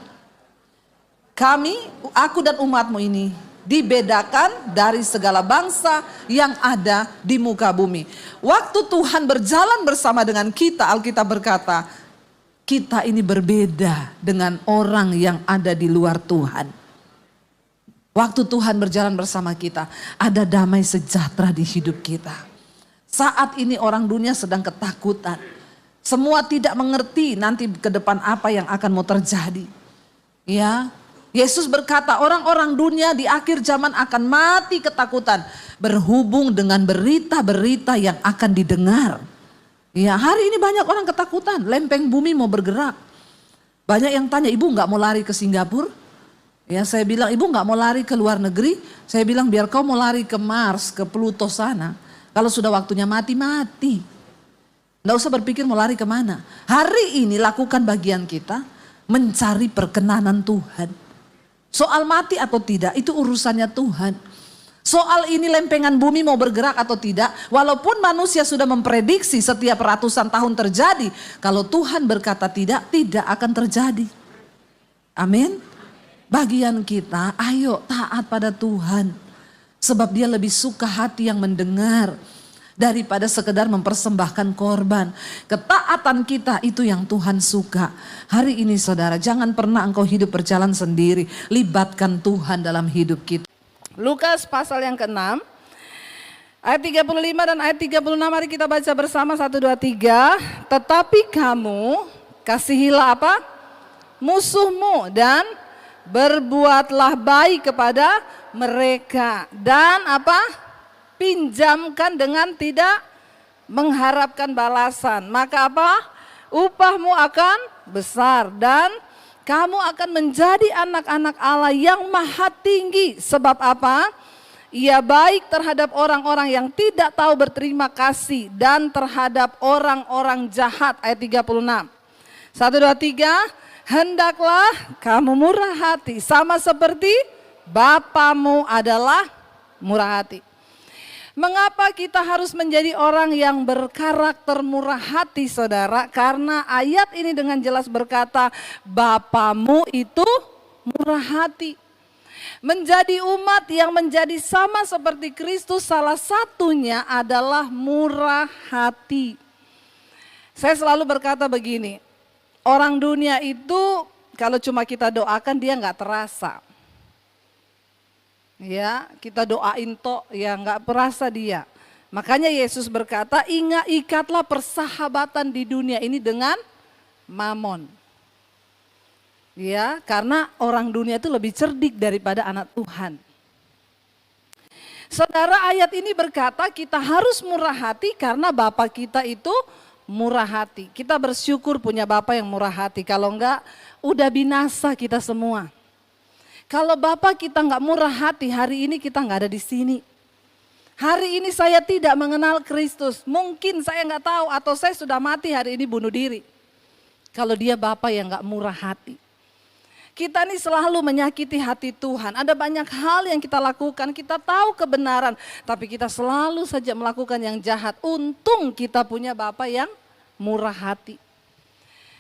Aku dan umatmu ini dibedakan dari segala bangsa yang ada di muka bumi. Waktu Tuhan berjalan bersama dengan kita, Alkitab berkata, kita ini berbeda dengan orang yang ada di luar Tuhan. Waktu Tuhan berjalan bersama kita, ada damai sejahtera di hidup kita. Saat ini orang dunia sedang ketakutan. Semua tidak mengerti nanti ke depan apa yang akan mau terjadi. Ya, Yesus berkata orang-orang dunia di akhir zaman akan mati ketakutan berhubung dengan berita-berita yang akan didengar. Ya, hari ini banyak orang ketakutan, lempeng bumi mau bergerak. Banyak yang tanya, ibu nggak mau lari ke Singapura? Ya, saya bilang, ibu nggak mau lari ke luar negeri? Saya bilang, biar kau mau lari ke Mars, ke Pluto sana. Kalau sudah waktunya mati, mati. Nggak usah berpikir mau lari kemana. Hari ini lakukan bagian kita, mencari perkenanan Tuhan. Soal mati atau tidak, itu urusannya Tuhan. Soal ini lempengan bumi mau bergerak atau tidak, walaupun manusia sudah memprediksi setiap ratusan tahun terjadi, kalau Tuhan berkata tidak, tidak akan terjadi. Amin. Bagian kita, ayo taat pada Tuhan. Sebab dia lebih suka hati yang mendengar daripada sekedar mempersembahkan korban. Ketaatan kita itu yang Tuhan suka. Hari ini saudara, jangan pernah engkau hidup berjalan sendiri. Libatkan Tuhan dalam hidup kita. Lukas pasal yang ke-6, ayat 35 dan ayat 36, mari kita baca bersama 1, 2, 3. Tetapi kamu kasihilah apa? Musuhmu dan berbuatlah baik kepada mereka. Dan apa? Pinjamkan dengan tidak mengharapkan balasan. Maka apa? Upahmu akan besar dan kamu akan menjadi anak-anak Allah yang maha tinggi. Sebab apa? Ia baik terhadap orang-orang yang tidak tahu berterima kasih dan terhadap orang-orang jahat. Ayat 36. 1, 2, 3. Hendaklah kamu murah hati sama seperti Bapamu adalah murah hati. Mengapa kita harus menjadi orang yang berkarakter murah hati saudara? Karena ayat ini dengan jelas berkata Bapamu itu murah hati. Menjadi umat yang menjadi sama seperti Kristus salah satunya adalah murah hati. Saya selalu berkata begini, orang dunia itu kalau cuma kita doakan dia nggak terasa. Ya, kita doain tok, ya nggak perasa dia. Makanya Yesus berkata, ikatlah persahabatan di dunia ini dengan mamon. Ya, karena orang dunia itu lebih cerdik daripada anak Tuhan. Saudara, ayat ini berkata kita harus murah hati karena Bapa kita itu murah hati. Kita bersyukur punya Bapa yang murah hati. Kalau enggak, udah binasa kita semua. Kalau Bapak kita nggak murah hati, hari ini kita nggak ada di sini. Hari ini saya tidak mengenal Kristus. Mungkin saya nggak tahu atau saya sudah mati hari ini bunuh diri. Kalau dia Bapak yang nggak murah hati. Kita ini selalu menyakiti hati Tuhan. Ada banyak hal yang kita lakukan, kita tahu kebenaran. Tapi kita selalu saja melakukan yang jahat. Untung kita punya Bapak yang murah hati.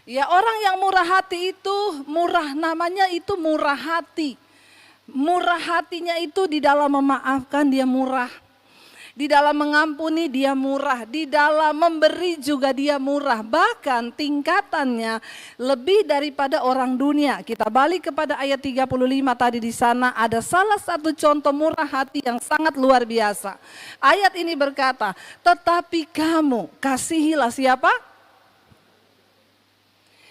Ya, orang yang murah hati itu murah, namanya itu murah hati. Murah hatinya itu di dalam memaafkan dia murah. Di dalam mengampuni dia murah. Di dalam memberi juga dia murah. Bahkan tingkatannya lebih daripada orang dunia. Kita balik kepada ayat 35 tadi di sana. Ada salah satu contoh murah hati yang sangat luar biasa. Ayat ini berkata, tetapi kamu kasihilah siapa?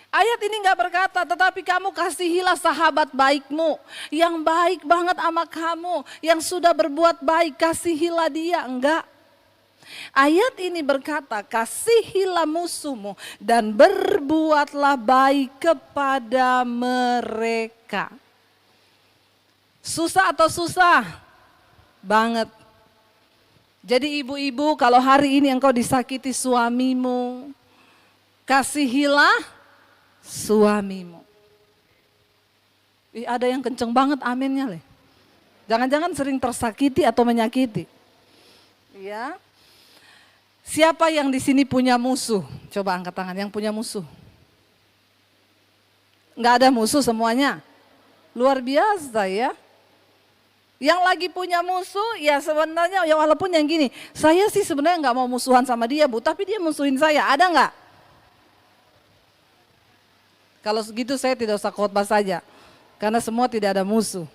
Ayat ini nggak berkata, tetapi kamu kasihilah sahabat baikmu, yang baik banget sama kamu, yang sudah berbuat baik, kasihilah dia. Enggak. Ayat ini berkata, kasihilah musuhmu dan berbuatlah baik kepada mereka. Susah atau susah? Banget. Jadi ibu-ibu, kalau hari ini engkau disakiti suamimu, kasihilah suamimu. Ada yang kenceng banget aminnya leh. Jangan-jangan sering tersakiti atau menyakiti. Ya. Siapa yang di sini punya musuh? Coba angkat tangan yang punya musuh. Enggak ada musuh semuanya. Luar biasa ya. Yang lagi punya musuh ya sebenarnya ya walaupun yang gini. Saya sih sebenarnya enggak mau musuhan sama dia Bu, tapi dia musuhin saya. Ada enggak? Kalau segitu saya tidak usah khotbah saja. Karena semua tidak ada musuh.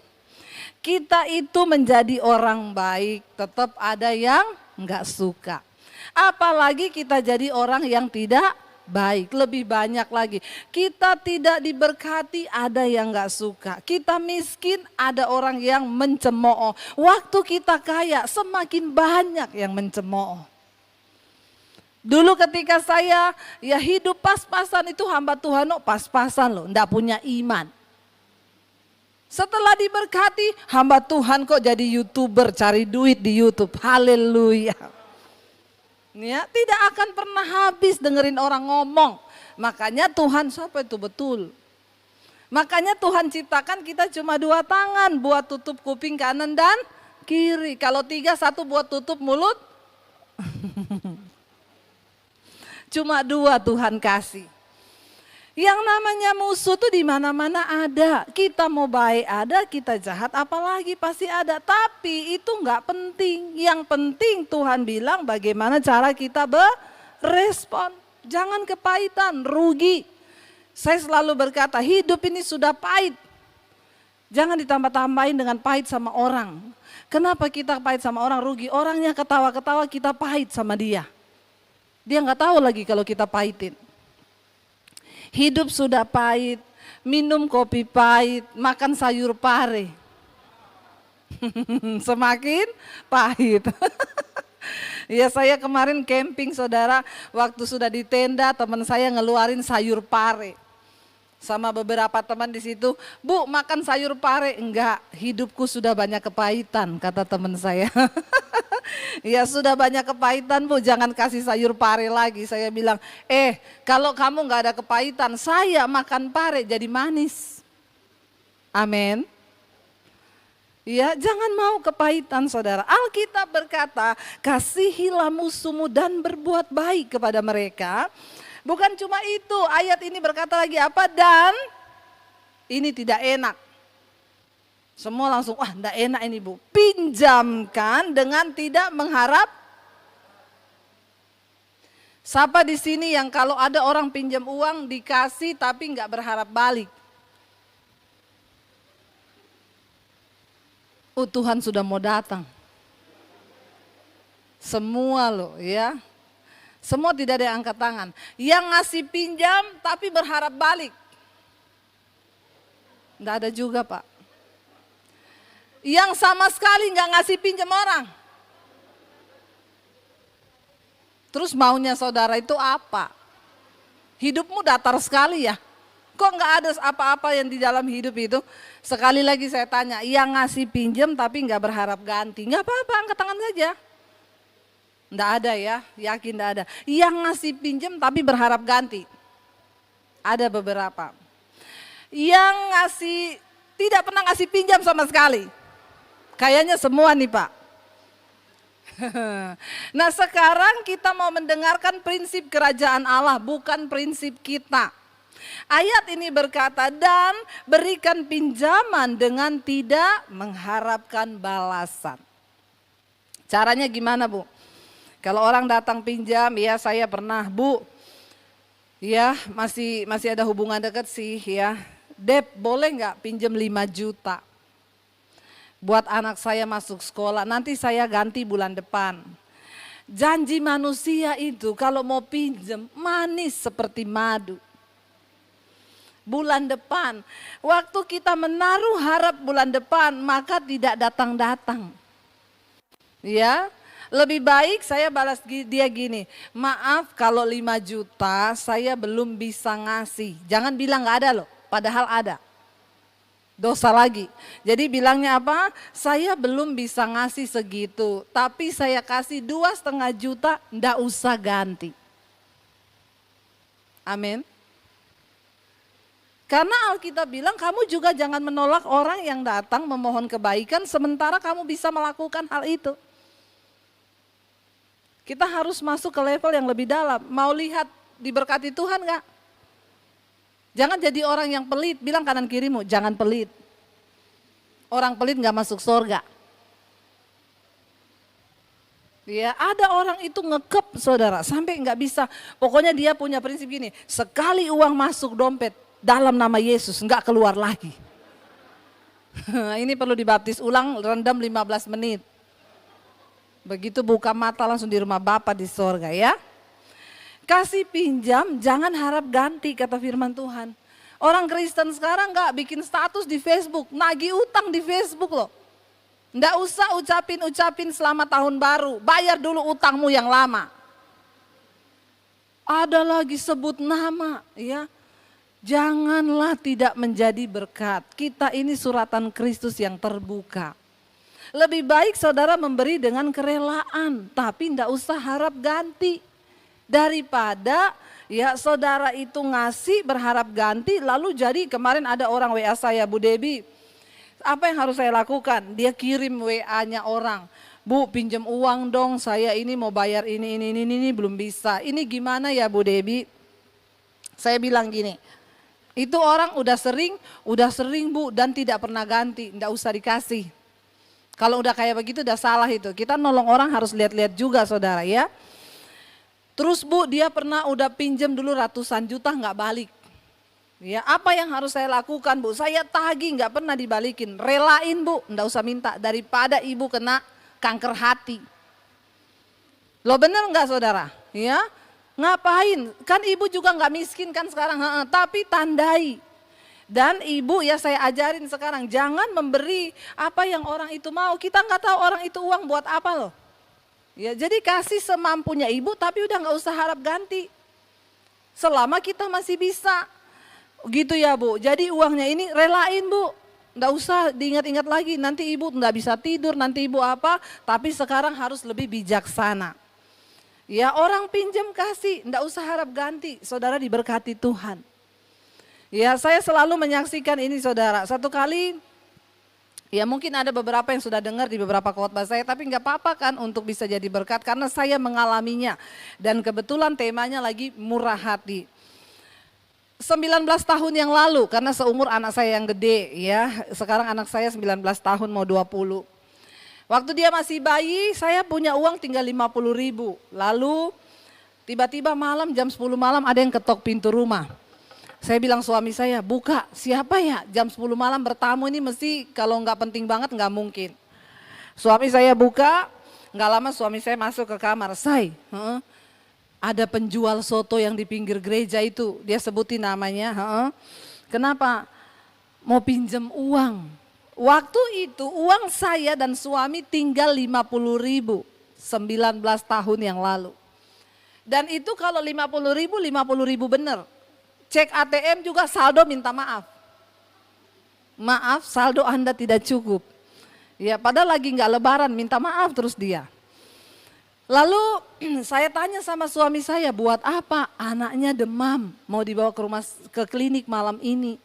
Kita itu menjadi orang baik, tetap ada yang nggak suka. Apalagi kita jadi orang yang tidak baik, lebih banyak lagi. Kita tidak diberkati, ada yang nggak suka. Kita miskin, ada orang yang mencemooh. Waktu kita kaya, semakin banyak yang mencemooh. Dulu ketika saya ya hidup pas-pasan itu hamba Tuhan pas-pasan loh, enggak punya iman. Setelah diberkati, hamba Tuhan kok jadi YouTuber, cari duit di YouTube. Haleluya. Ya, tidak akan pernah habis dengerin orang ngomong. Makanya Tuhan siapa itu betul. Makanya Tuhan ciptakan kita cuma 2 tangan buat tutup kuping kanan dan kiri. Kalau 3, 1 buat tutup mulut. Cuma 2 Tuhan kasih. Yang namanya musuh tuh di mana-mana ada. Kita mau baik ada, kita jahat apalagi pasti ada. Tapi itu nggak penting. Yang penting Tuhan bilang bagaimana cara kita berespon. Jangan kepahitan, rugi. Saya selalu berkata hidup ini sudah pahit. Jangan ditambah-tambahin dengan pahit sama orang. Kenapa kita pahit sama orang rugi? Orangnya ketawa-ketawa kita pahit sama dia. Dia nggak tahu lagi kalau kita pahitin. Hidup sudah pahit, minum kopi pahit, makan sayur pare. Semakin pahit. Ya saya kemarin camping saudara, waktu sudah di tenda teman saya ngeluarin sayur pare. Sama beberapa teman di situ, Bu makan sayur pare. Enggak, hidupku sudah banyak kepahitan kata teman saya. Ya sudah banyak kepahitan Bu, jangan kasih sayur pare lagi. Saya bilang, kalau kamu nggak ada kepahitan, saya makan pare jadi manis. Amin. Ya jangan mau kepahitan saudara. Alkitab berkata, kasihilah musuhmu dan berbuat baik kepada mereka. Bukan cuma itu, ayat ini berkata lagi apa? Dan ini tidak enak. Semua langsung, wah enggak enak ini Bu. Pinjamkan dengan tidak mengharap. Siapa di sini yang kalau ada orang pinjam uang dikasih tapi enggak berharap balik? Oh Tuhan sudah mau datang. Semua loh ya. Semua tidak ada yang angkat tangan. Yang ngasih pinjam tapi berharap balik. Enggak ada juga Pak. Yang sama sekali nggak ngasih pinjam orang. Terus maunya saudara itu apa? Hidupmu datar sekali ya. Kok nggak ada apa-apa yang di dalam hidup itu? Sekali lagi saya tanya, yang ngasih pinjam tapi nggak berharap ganti. Nggak apa-apa, angkat tangan saja. Nggak ada ya, yakin nggak ada. Yang ngasih pinjam tapi berharap ganti. Ada beberapa. Yang ngasih, tidak pernah ngasih pinjam sama sekali. Kayaknya semua nih Pak. Nah sekarang kita mau mendengarkan prinsip kerajaan Allah, bukan prinsip kita. Ayat ini berkata, dan berikan pinjaman dengan tidak mengharapkan balasan. Caranya gimana Bu? Kalau orang datang pinjam, ya saya pernah Bu. Ya masih ada hubungan dekat sih ya. Dep boleh nggak pinjam 5 juta? Buat anak saya masuk sekolah, nanti saya ganti bulan depan. Janji manusia itu kalau mau pinjam manis seperti madu. Bulan depan, waktu kita menaruh harap bulan depan maka tidak datang-datang. Ya, lebih baik saya balas dia gini, maaf kalau 5 juta saya belum bisa ngasih. Jangan bilang gak ada loh, padahal ada. Dosa lagi. Jadi bilangnya apa? Saya belum bisa ngasih segitu, tapi saya kasih 2,5 juta, ndak usah ganti. Amin. Karena Alkitab bilang kamu juga jangan menolak orang yang datang memohon kebaikan sementara kamu bisa melakukan hal itu. Kita harus masuk ke level yang lebih dalam. Mau lihat diberkati Tuhan enggak? Jangan jadi orang yang pelit, bilang kanan kirimu, jangan pelit. Orang pelit gak masuk surga. Ya, ada orang itu ngekep saudara, sampai gak bisa. Pokoknya dia punya prinsip gini, sekali uang masuk dompet dalam nama Yesus gak keluar lagi. Ini perlu dibaptis ulang, rendam 15 menit. Begitu buka mata langsung di rumah Bapa di sorga ya. Kasih pinjam, jangan harap ganti kata firman Tuhan. Orang Kristen sekarang gak bikin status di Facebook, nagih utang di Facebook loh. Nggak usah ucapin selamat tahun baru, bayar dulu utangmu yang lama. Ada lagi sebut nama ya. Janganlah tidak menjadi berkat. Kita ini suratan Kristus yang terbuka. Lebih baik saudara memberi dengan kerelaan, tapi enggak usah harap ganti. Daripada ya saudara itu ngasih berharap ganti, lalu jadi kemarin ada orang WA saya, Bu Debi, apa yang harus saya lakukan? Dia kirim WA-nya orang, Bu pinjam uang dong, saya ini mau bayar ini belum bisa. Ini gimana ya Bu Debi? Saya bilang gini, itu orang udah sering Bu dan tidak pernah ganti, enggak usah dikasih. Kalau udah kayak begitu udah salah itu. Kita nolong orang harus lihat-lihat juga saudara ya. Terus Bu dia pernah udah pinjam dulu ratusan juta nggak balik. Ya apa yang harus saya lakukan Bu? Saya tagih nggak pernah dibalikin. Relain Bu, nggak usah minta daripada ibu kena kanker hati. Lo bener nggak saudara? Ya ngapain? Kan ibu juga nggak miskin kan sekarang. Tapi tandai. Dan ibu ya saya ajarin sekarang jangan memberi apa yang orang itu mau. Kita nggak tahu orang itu uang buat apa loh. Ya jadi kasih semampunya ibu tapi udah nggak usah harap ganti. Selama kita masih bisa. Gitu ya Bu. Jadi uangnya ini relain Bu. Nggak usah diingat-ingat lagi. Nanti ibu nggak bisa tidur, nanti ibu apa. Tapi sekarang harus lebih bijaksana. Ya orang pinjam kasih, nggak usah harap ganti. Saudara diberkati Tuhan. Ya saya selalu menyaksikan ini saudara, satu kali ya mungkin ada beberapa yang sudah dengar di beberapa khotbah saya tapi nggak apa-apa kan untuk bisa jadi berkat karena saya mengalaminya dan kebetulan temanya lagi murah hati. 19 tahun yang lalu karena seumur anak saya yang gede ya, sekarang anak saya 19 tahun mau 20. Waktu dia masih bayi saya punya uang tinggal 50.000 lalu tiba-tiba malam jam 10 malam ada yang ketok pintu rumah. Saya bilang suami saya, buka siapa ya jam 10 malam bertamu ini mesti kalau nggak penting banget nggak mungkin. Suami saya buka, nggak lama suami saya masuk ke kamar, ada penjual soto yang di pinggir gereja itu, dia sebutin namanya, kenapa? Mau pinjam uang. Waktu itu uang saya dan suami tinggal 50.000, 19 tahun yang lalu. Dan itu kalau 50.000 bener. Cek ATM juga saldo minta maaf. Maaf saldo Anda tidak cukup. Ya padahal lagi nggak lebaran minta maaf terus dia. Lalu saya tanya sama suami saya buat apa? Anaknya demam mau dibawa ke klinik malam ini.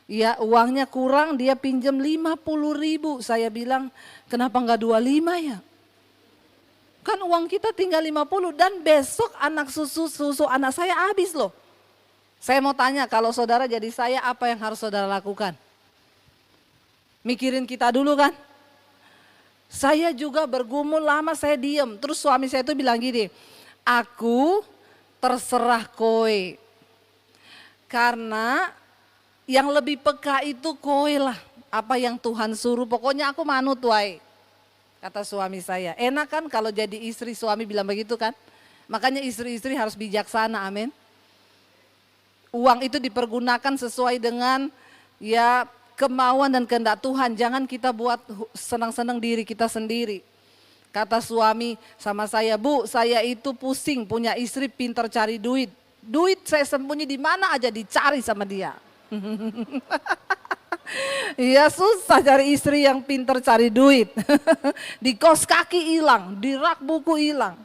Ya uangnya kurang dia pinjam 50.000. Saya bilang kenapa nggak 25 ya? Kan uang kita tinggal 50 dan besok anak susu anak saya habis loh. Saya mau tanya kalau saudara jadi saya apa yang harus saudara lakukan? Mikirin kita dulu kan? Saya juga bergumul lama saya diem. Terus suami saya itu bilang gini, aku terserah kowe. Karena yang lebih peka itu kowe lah. Apa yang Tuhan suruh pokoknya aku manut wae. Kata suami saya. Enak kan kalau jadi istri suami bilang begitu kan? Makanya istri-istri harus bijaksana amin. Uang itu dipergunakan sesuai dengan ya kemauan dan kehendak Tuhan. Jangan kita buat senang-senang diri kita sendiri. Kata suami sama saya, Bu saya itu pusing punya istri pintar cari duit. Duit saya sembunyi di mana aja dicari sama dia. Iya susah cari istri yang pintar cari duit. Di kos kaki hilang, di rak buku hilang.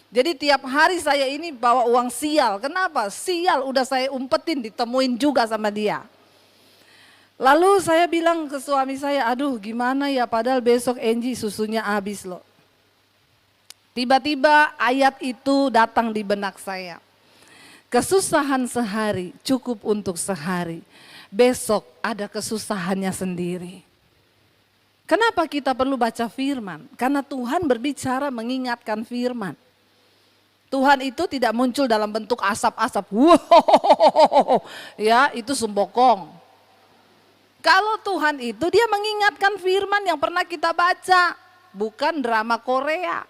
Jadi tiap hari saya ini bawa uang sial. Kenapa? Sial udah saya umpetin ditemuin juga sama dia. Lalu saya bilang ke suami saya, aduh gimana ya padahal besok Angie susunya habis loh. Tiba-tiba ayat itu datang di benak saya. Kesusahan sehari cukup untuk sehari. Besok ada kesusahannya sendiri. Kenapa kita perlu baca firman? Karena Tuhan berbicara mengingatkan firman. Tuhan itu tidak muncul dalam bentuk asap-asap. Wow, ya itu sembokong. Kalau Tuhan itu dia mengingatkan firman yang pernah kita baca, bukan drama Korea.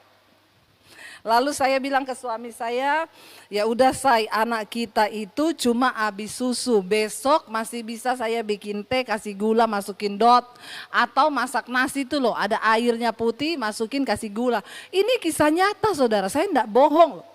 Lalu saya bilang ke suami saya, ya udah say, anak kita itu cuma habis susu, besok masih bisa saya bikin teh, kasih gula, masukin dot. Atau masak nasi itu loh, ada airnya putih, masukin kasih gula. Ini kisah nyata saudara, saya enggak bohong loh.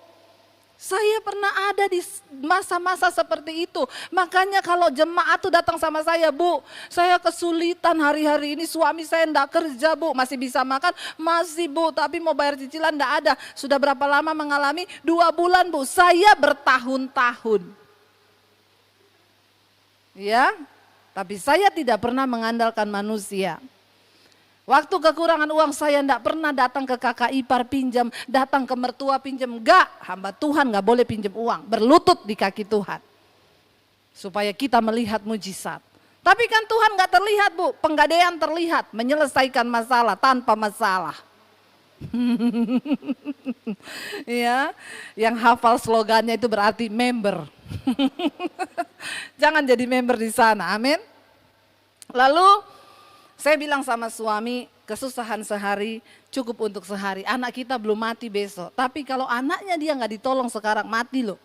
Saya pernah ada di masa-masa seperti itu. Makanya kalau jemaat tuh datang sama saya, Bu, saya kesulitan hari-hari ini, suami saya enggak kerja, Bu. Masih bisa makan? Masih, Bu, tapi mau bayar cicilan enggak ada. Sudah berapa lama mengalami? 2 bulan, Bu. Saya bertahun-tahun. Ya, tapi saya tidak pernah mengandalkan manusia. Waktu kekurangan uang saya enggak pernah datang ke kakak ipar pinjam, datang ke mertua pinjam. Enggak, hamba Tuhan enggak boleh pinjam uang. Berlutut di kaki Tuhan. Supaya kita melihat mujizat. Tapi kan Tuhan enggak terlihat, Bu. Penggadaian terlihat, menyelesaikan masalah tanpa masalah. Ya, yang hafal slogannya itu berarti member. Jangan jadi member di sana, amin. Lalu saya bilang sama suami, kesusahan sehari cukup untuk sehari. Anak kita belum mati besok. Tapi kalau anaknya dia nggak ditolong sekarang, mati loh.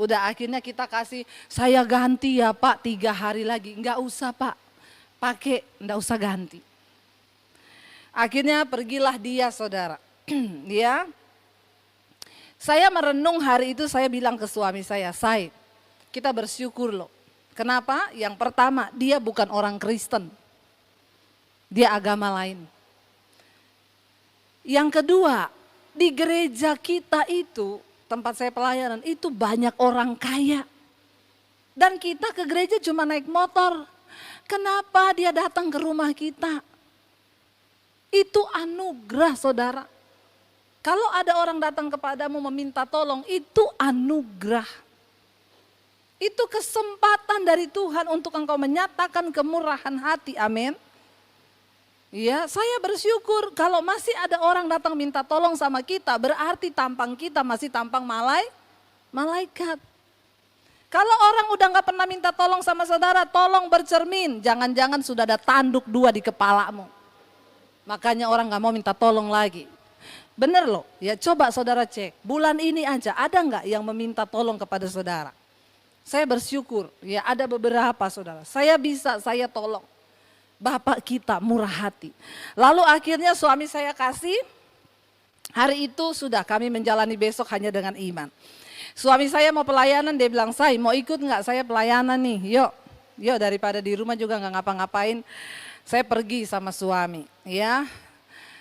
Udah akhirnya kita kasih, saya ganti ya Pak 3 hari lagi. Nggak usah Pak, pakai, nggak usah ganti. Akhirnya pergilah dia saudara. Ya, saya merenung hari itu, saya bilang ke suami saya, Say, kita bersyukur loh. Kenapa? Yang pertama, dia bukan orang Kristen. Dia agama lain. Yang kedua, di gereja kita itu, tempat saya pelayanan, itu banyak orang kaya. Dan kita ke gereja cuma naik motor. Kenapa dia datang ke rumah kita? Itu anugerah saudara. Kalau ada orang datang kepadamu meminta tolong, itu anugerah. Itu kesempatan dari Tuhan untuk engkau menyatakan kemurahan hati, amin. Ya, saya bersyukur kalau masih ada orang datang minta tolong sama kita, berarti tampang kita masih tampang malaikat. Kalau orang udah gak pernah minta tolong sama saudara, tolong bercermin. Jangan-jangan sudah ada tanduk 2 di kepalamu. Makanya orang gak mau minta tolong lagi. Bener loh, ya coba saudara cek. Bulan ini aja ada gak yang meminta tolong kepada saudara? Saya bersyukur, ya ada beberapa saudara. Saya bisa, saya tolong. Bapak kita murah hati. Lalu akhirnya suami saya kasih, hari itu sudah kami menjalani besok hanya dengan iman. Suami saya mau pelayanan, dia bilang, Say mau ikut nggak? Saya pelayanan nih, yuk daripada di rumah juga nggak ngapa-ngapain. Saya pergi sama suami, ya.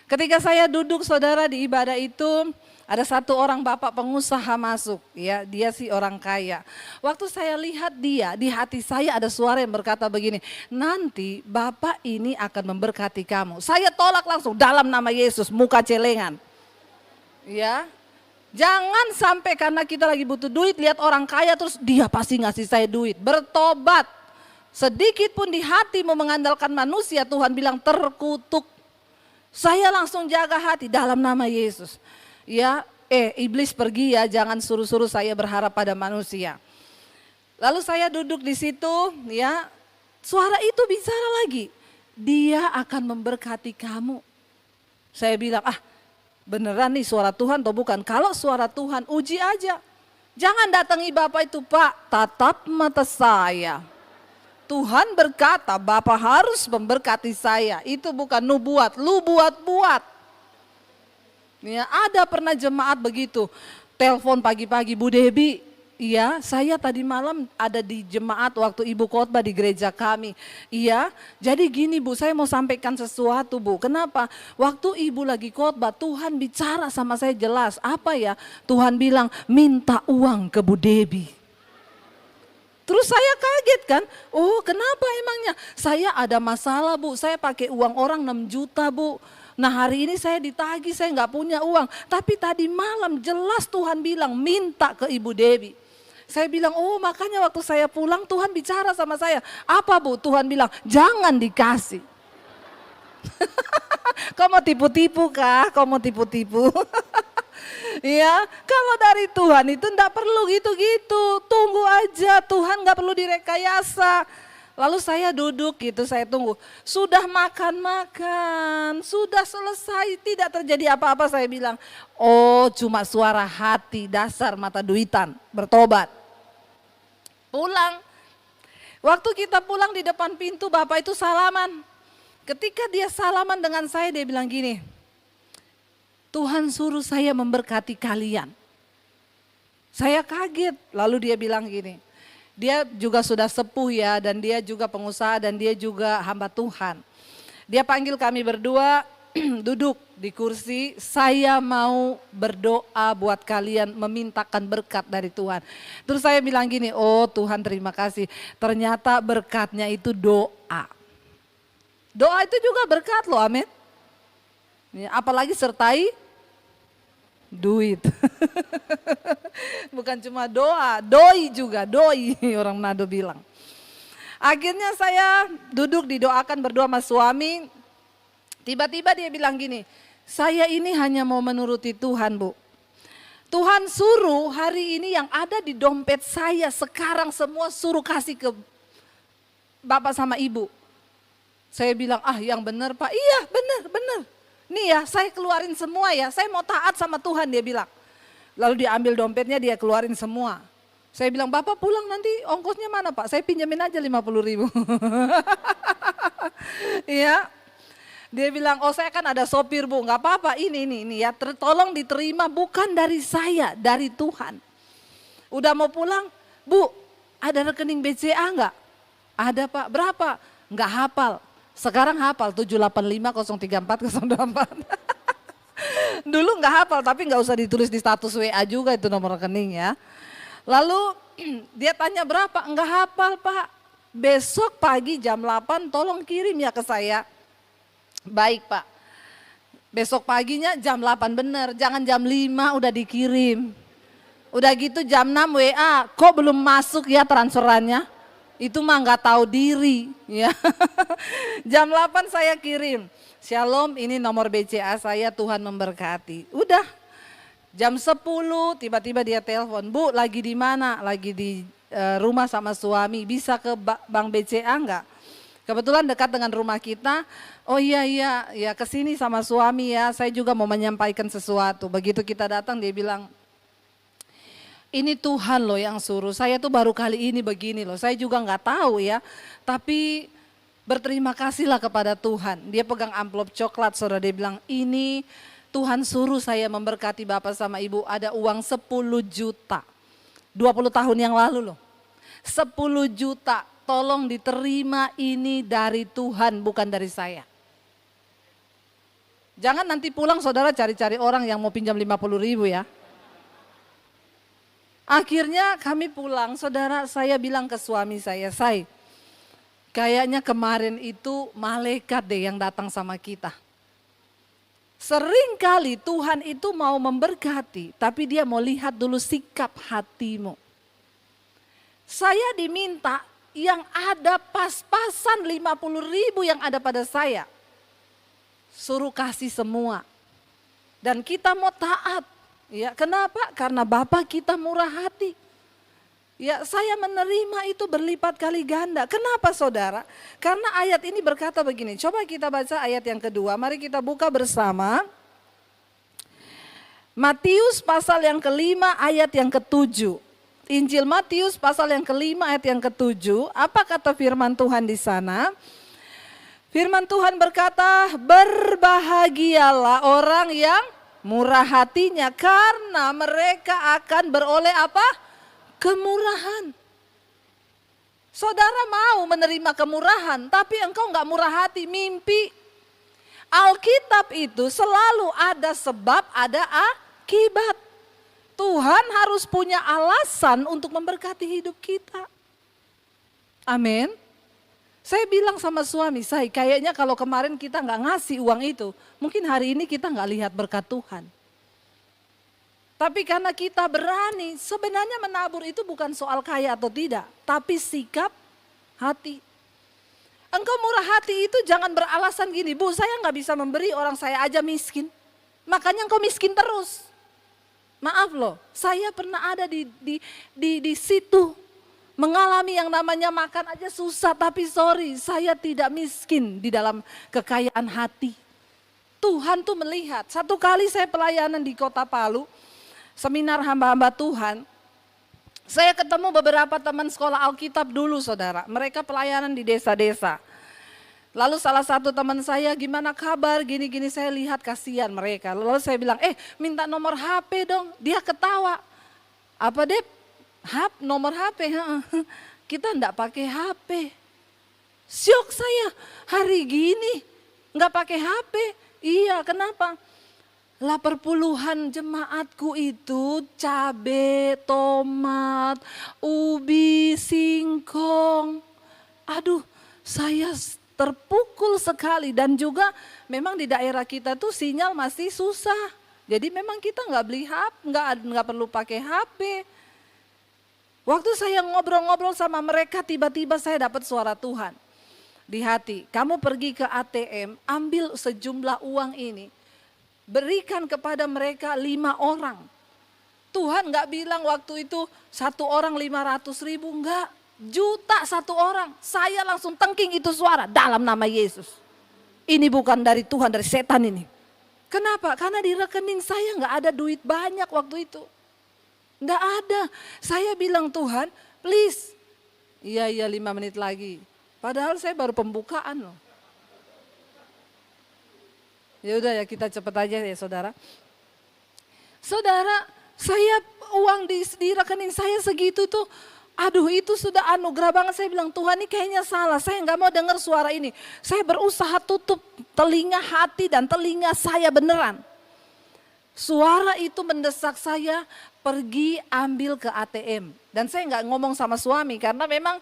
Ketika saya duduk saudara di ibadah itu, ada satu orang bapak pengusaha masuk, ya, dia sih orang kaya. Waktu saya lihat dia, di hati saya ada suara yang berkata begini, nanti bapak ini akan memberkati kamu. Saya tolak langsung dalam nama Yesus, muka celengan. Ya, jangan sampai karena kita lagi butuh duit, lihat orang kaya terus dia pasti ngasih saya duit. Bertobat, sedikit pun di hatimu mengandalkan manusia, Tuhan bilang terkutuk. Saya langsung jaga hati dalam nama Yesus. Ya, iblis pergi ya, jangan suruh-suruh saya berharap pada manusia. Lalu saya duduk di situ, ya, suara itu bicara lagi. Dia akan memberkati kamu. Saya bilang, beneran nih suara Tuhan atau bukan? Kalau suara Tuhan, uji aja. Jangan datangi Bapak itu, Pak, tatap mata saya. Tuhan berkata, Bapak harus memberkati saya. Itu bukan nubuat, lu buat-buat. Ya, ada pernah jemaat begitu, telepon pagi-pagi, Bu Debi, iya saya tadi malam ada di jemaat waktu ibu khotbah di gereja kami. Iya, jadi gini Bu, saya mau sampaikan sesuatu Bu. Kenapa? Waktu ibu lagi khotbah, Tuhan bicara sama saya jelas. Apa ya? Tuhan bilang minta uang ke Bu Debi. Terus saya kaget kan, oh kenapa emangnya? Saya ada masalah Bu, saya pakai uang orang 6 juta Bu. Nah hari ini saya ditagih, saya nggak punya uang. Tapi tadi malam jelas Tuhan bilang minta ke Ibu Dewi. Saya bilang, oh makanya waktu saya pulang Tuhan bicara sama saya. Apa Bu? Tuhan bilang, jangan dikasih. Kau mau tipu-tipu kah? Kau mau tipu-tipu? Ya, kalau dari Tuhan itu enggak perlu gitu-gitu. Tunggu aja, Tuhan enggak perlu direkayasa. Lalu saya duduk gitu, saya tunggu. Sudah makan-makan, sudah selesai, tidak terjadi apa-apa. Saya bilang, oh cuma suara hati, dasar mata duitan, bertobat. Pulang. Waktu kita pulang di depan pintu, Bapak itu salaman. Ketika dia salaman dengan saya, dia bilang gini, Tuhan suruh saya memberkati kalian. Saya kaget, lalu dia bilang gini, dia juga sudah sepuh ya, dan dia juga pengusaha, dan dia juga hamba Tuhan. Dia panggil kami berdua duduk di kursi, saya mau berdoa buat kalian, memintakan berkat dari Tuhan. Terus saya bilang gini, oh Tuhan terima kasih, ternyata berkatnya itu doa. Doa itu juga berkat loh, amin. Apalagi sertai duit. Bukan cuma doa, doi juga, doi orang Manado bilang. Akhirnya saya duduk didoakan berdua sama suami. Tiba-tiba dia bilang gini, saya ini hanya mau menuruti Tuhan, Bu. Tuhan suruh hari ini yang ada di dompet saya sekarang semua suruh kasih ke Bapak sama Ibu. Saya bilang, yang benar Pak, iya benar. Nih ya, saya keluarin semua ya, saya mau taat sama Tuhan, dia bilang. Lalu dia ambil dompetnya, dia keluarin semua. Saya bilang, Bapak pulang nanti ongkosnya mana Pak? Saya pinjamin aja 50.000. Iya. Dia bilang, oh saya kan ada sopir Bu, nggak apa-apa ini ya, tolong diterima bukan dari saya, dari Tuhan. Udah mau pulang, Bu, ada rekening BCA nggak? Ada Pak, berapa? Nggak hafal. Sekarang hafal 785034024. Dulu nggak hafal tapi nggak usah ditulis di status WA juga itu nomor rekening ya. Lalu dia tanya berapa? Nggak hafal Pak. Besok pagi jam 8 tolong kirim ya ke saya. Baik Pak. Besok paginya jam 8 bener, jangan jam 5 udah dikirim. Udah gitu jam 6 WA, kok belum masuk ya transferannya? Itu mah nggak tahu diri ya. Jam 8 saya kirim, Shalom ini nomor BCA saya, Tuhan memberkati. Udah jam 10 tiba-tiba dia telepon, Bu lagi di mana? Lagi di rumah sama suami, bisa ke bank BCA enggak? Kebetulan dekat dengan rumah kita, oh iya ya kesini sama suami ya, saya juga mau menyampaikan sesuatu. Begitu kita datang dia bilang, ini Tuhan loh yang suruh, saya tuh baru kali ini begini loh, saya juga nggak tahu ya. Tapi berterima kasihlah kepada Tuhan. Dia pegang amplop coklat, saudara, dia bilang ini Tuhan suruh saya memberkati Bapak sama Ibu, ada uang 10 juta. 20 tahun yang lalu loh, 10 juta, tolong diterima ini dari Tuhan bukan dari saya. Jangan nanti pulang saudara cari-cari orang yang mau pinjam 50.000 ya. Akhirnya kami pulang, saudara, saya bilang ke suami saya, kayaknya kemarin itu malaikat deh yang datang sama kita. Sering kali Tuhan itu mau memberkati, tapi dia mau lihat dulu sikap hatimu. Saya diminta yang ada pas-pasan 50.000 yang ada pada saya. Suruh kasih semua. Dan kita mau taat. Ya, kenapa? Karena Bapak kita murah hati. Ya, saya menerima itu berlipat kali ganda. Kenapa saudara? Karena ayat ini berkata begini. Coba kita baca ayat yang kedua. Mari kita buka bersama. Matius pasal yang kelima ayat yang ketujuh. Injil Matius pasal yang kelima ayat yang ketujuh. Apa kata firman Tuhan di sana? Firman Tuhan berkata, berbahagialah orang yang murah hatinya karena mereka akan beroleh apa? Kemurahan. Saudara mau menerima kemurahan tapi engkau enggak murah hati, mimpi. Alkitab itu selalu ada sebab, ada akibat. Tuhan harus punya alasan untuk memberkati hidup kita. Amin. Saya bilang sama suami saya, kayaknya kalau kemarin kita nggak ngasih uang itu, mungkin hari ini kita nggak lihat berkat Tuhan. Tapi karena kita berani, sebenarnya menabur itu bukan soal kaya atau tidak, tapi sikap hati. Engkau murah hati itu jangan beralasan gini, Bu saya nggak bisa memberi, orang saya aja miskin. Makanya engkau miskin terus. Maaf loh, saya pernah ada di situ. Mengalami yang namanya makan aja susah, tapi sorry, saya tidak miskin di dalam kekayaan hati. Tuhan tuh melihat. Satu kali saya pelayanan di Kota Palu, seminar hamba-hamba Tuhan. Saya ketemu beberapa teman sekolah Alkitab dulu saudara. Mereka pelayanan di desa-desa. Lalu salah satu teman saya, gimana kabar, gini-gini, saya lihat kasihan mereka. Lalu saya bilang, minta nomor HP dong. Dia ketawa. Apa Dep? Nomor HP? Kita enggak pakai HP. Syok saya, hari gini enggak pakai HP. Iya, kenapa? Lah perpuluhan jemaatku itu cabe, tomat, ubi, singkong. Aduh, saya terpukul sekali dan juga memang di daerah kita tuh sinyal masih susah. Jadi memang kita nggak beli HP, nggak perlu pakai HP. Waktu saya ngobrol-ngobrol sama mereka, tiba-tiba saya dapat suara Tuhan di hati. Kamu pergi ke ATM, ambil sejumlah uang ini. Berikan kepada mereka 5 orang. Tuhan gak bilang waktu itu 1 orang 500.000, enggak. Juta 1 orang. Saya langsung tengking itu suara dalam nama Yesus. Ini bukan dari Tuhan, dari setan ini. Kenapa? Karena di rekening saya gak ada duit banyak waktu itu. Gak ada. Saya bilang Tuhan, please. Iya 5 menit lagi. Padahal saya baru pembukaan loh. Ya udah ya kita cepat aja ya saudara. Saudara, saya uang di rekening saya segitu tuh, aduh itu sudah anugerah banget. Saya bilang Tuhan ini kayaknya salah, saya nggak mau dengar suara ini. Saya berusaha tutup telinga hati dan telinga saya beneran. Suara itu mendesak saya pergi ambil ke ATM. Dan saya nggak ngomong sama suami karena memang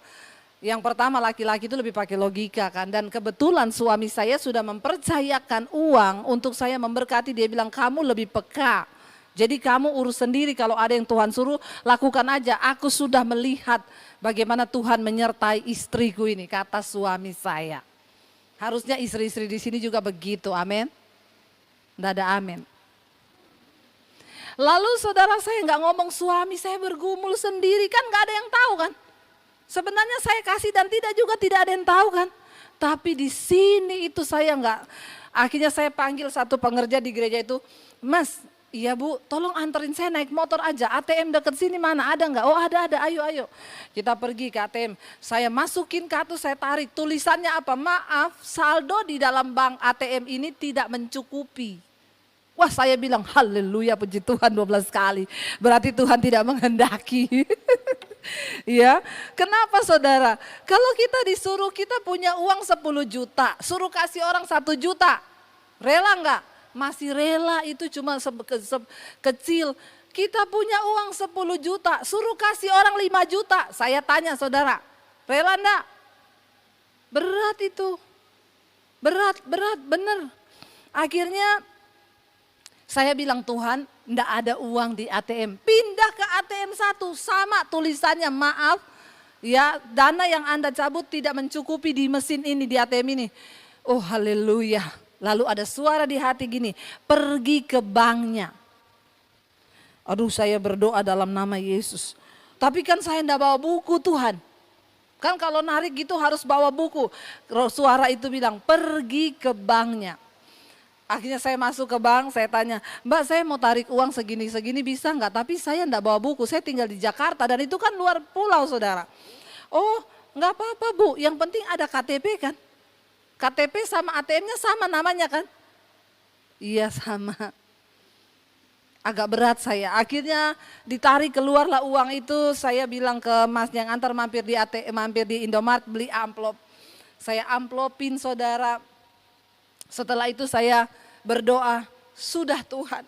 yang pertama laki-laki itu lebih pakai logika kan. Dan kebetulan suami saya sudah mempercayakan uang untuk saya memberkati. Dia bilang kamu lebih peka. Jadi kamu urus sendiri, kalau ada yang Tuhan suruh lakukan aja. Aku sudah melihat bagaimana Tuhan menyertai istriku ini, kata suami saya. Harusnya istri-istri di sini juga begitu, amin. Nggak ada amin. Lalu saudara saya nggak ngomong suami saya bergumul sendiri, kan nggak ada yang tahu kan. Sebenarnya saya kasih dan tidak ada yang tahu kan. Tapi di sini itu saya enggak. Akhirnya saya panggil satu pengerja di gereja itu. Mas, iya Bu, tolong anterin saya naik motor aja. ATM deket sini mana, ada enggak? Oh ada, ayo. Kita pergi ke ATM. Saya masukin kartu, saya tarik. Tulisannya apa? Maaf, saldo di dalam bank ATM ini tidak mencukupi. Wah saya bilang haleluya, puji Tuhan 12 kali. Berarti Tuhan tidak menghendaki. Ya, kenapa saudara? Kalau kita disuruh kita punya uang 10 juta, suruh kasih orang 1 juta, rela enggak? Masih rela, itu cuma kecil. Kita punya uang 10 juta, suruh kasih orang 5 juta. Saya tanya saudara, rela enggak? Berat itu, berat bener. Akhirnya saya bilang Tuhan, enggak ada uang di ATM. Pindah ke ATM 1, sama tulisannya maaf. Ya, dana yang Anda cabut tidak mencukupi di mesin ini, di ATM ini. Oh haleluya. Lalu ada suara di hati gini, pergi ke banknya. Aduh saya berdoa dalam nama Yesus. Tapi kan saya enggak bawa buku Tuhan. Kan kalau narik gitu harus bawa buku. Suara itu bilang pergi ke banknya. Akhirnya saya masuk ke bank, saya tanya, Mbak saya mau tarik uang segini-segini bisa nggak? Tapi saya enggak bawa buku, saya tinggal di Jakarta dan itu kan luar pulau saudara. Oh nggak apa-apa Bu, yang penting ada KTP kan? KTP sama ATM-nya sama namanya kan? Iya sama. Agak berat saya, akhirnya ditarik keluarlah uang itu, saya bilang ke mas yang antar mampir di ATM, mampir di Indomaret beli amplop. Saya amplopin saudara. Setelah itu saya berdoa, sudah Tuhan.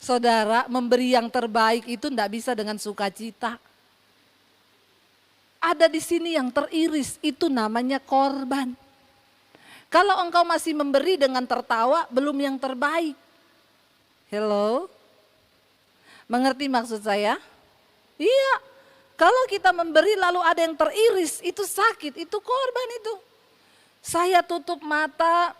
Saudara, memberi yang terbaik itu enggak bisa dengan sukacita. Ada di sini yang teriris, itu namanya korban. Kalau engkau masih memberi dengan tertawa, belum yang terbaik. Hello? Mengerti maksud saya? Iya, kalau kita memberi lalu ada yang teriris, itu sakit, itu korban itu. Saya tutup mata,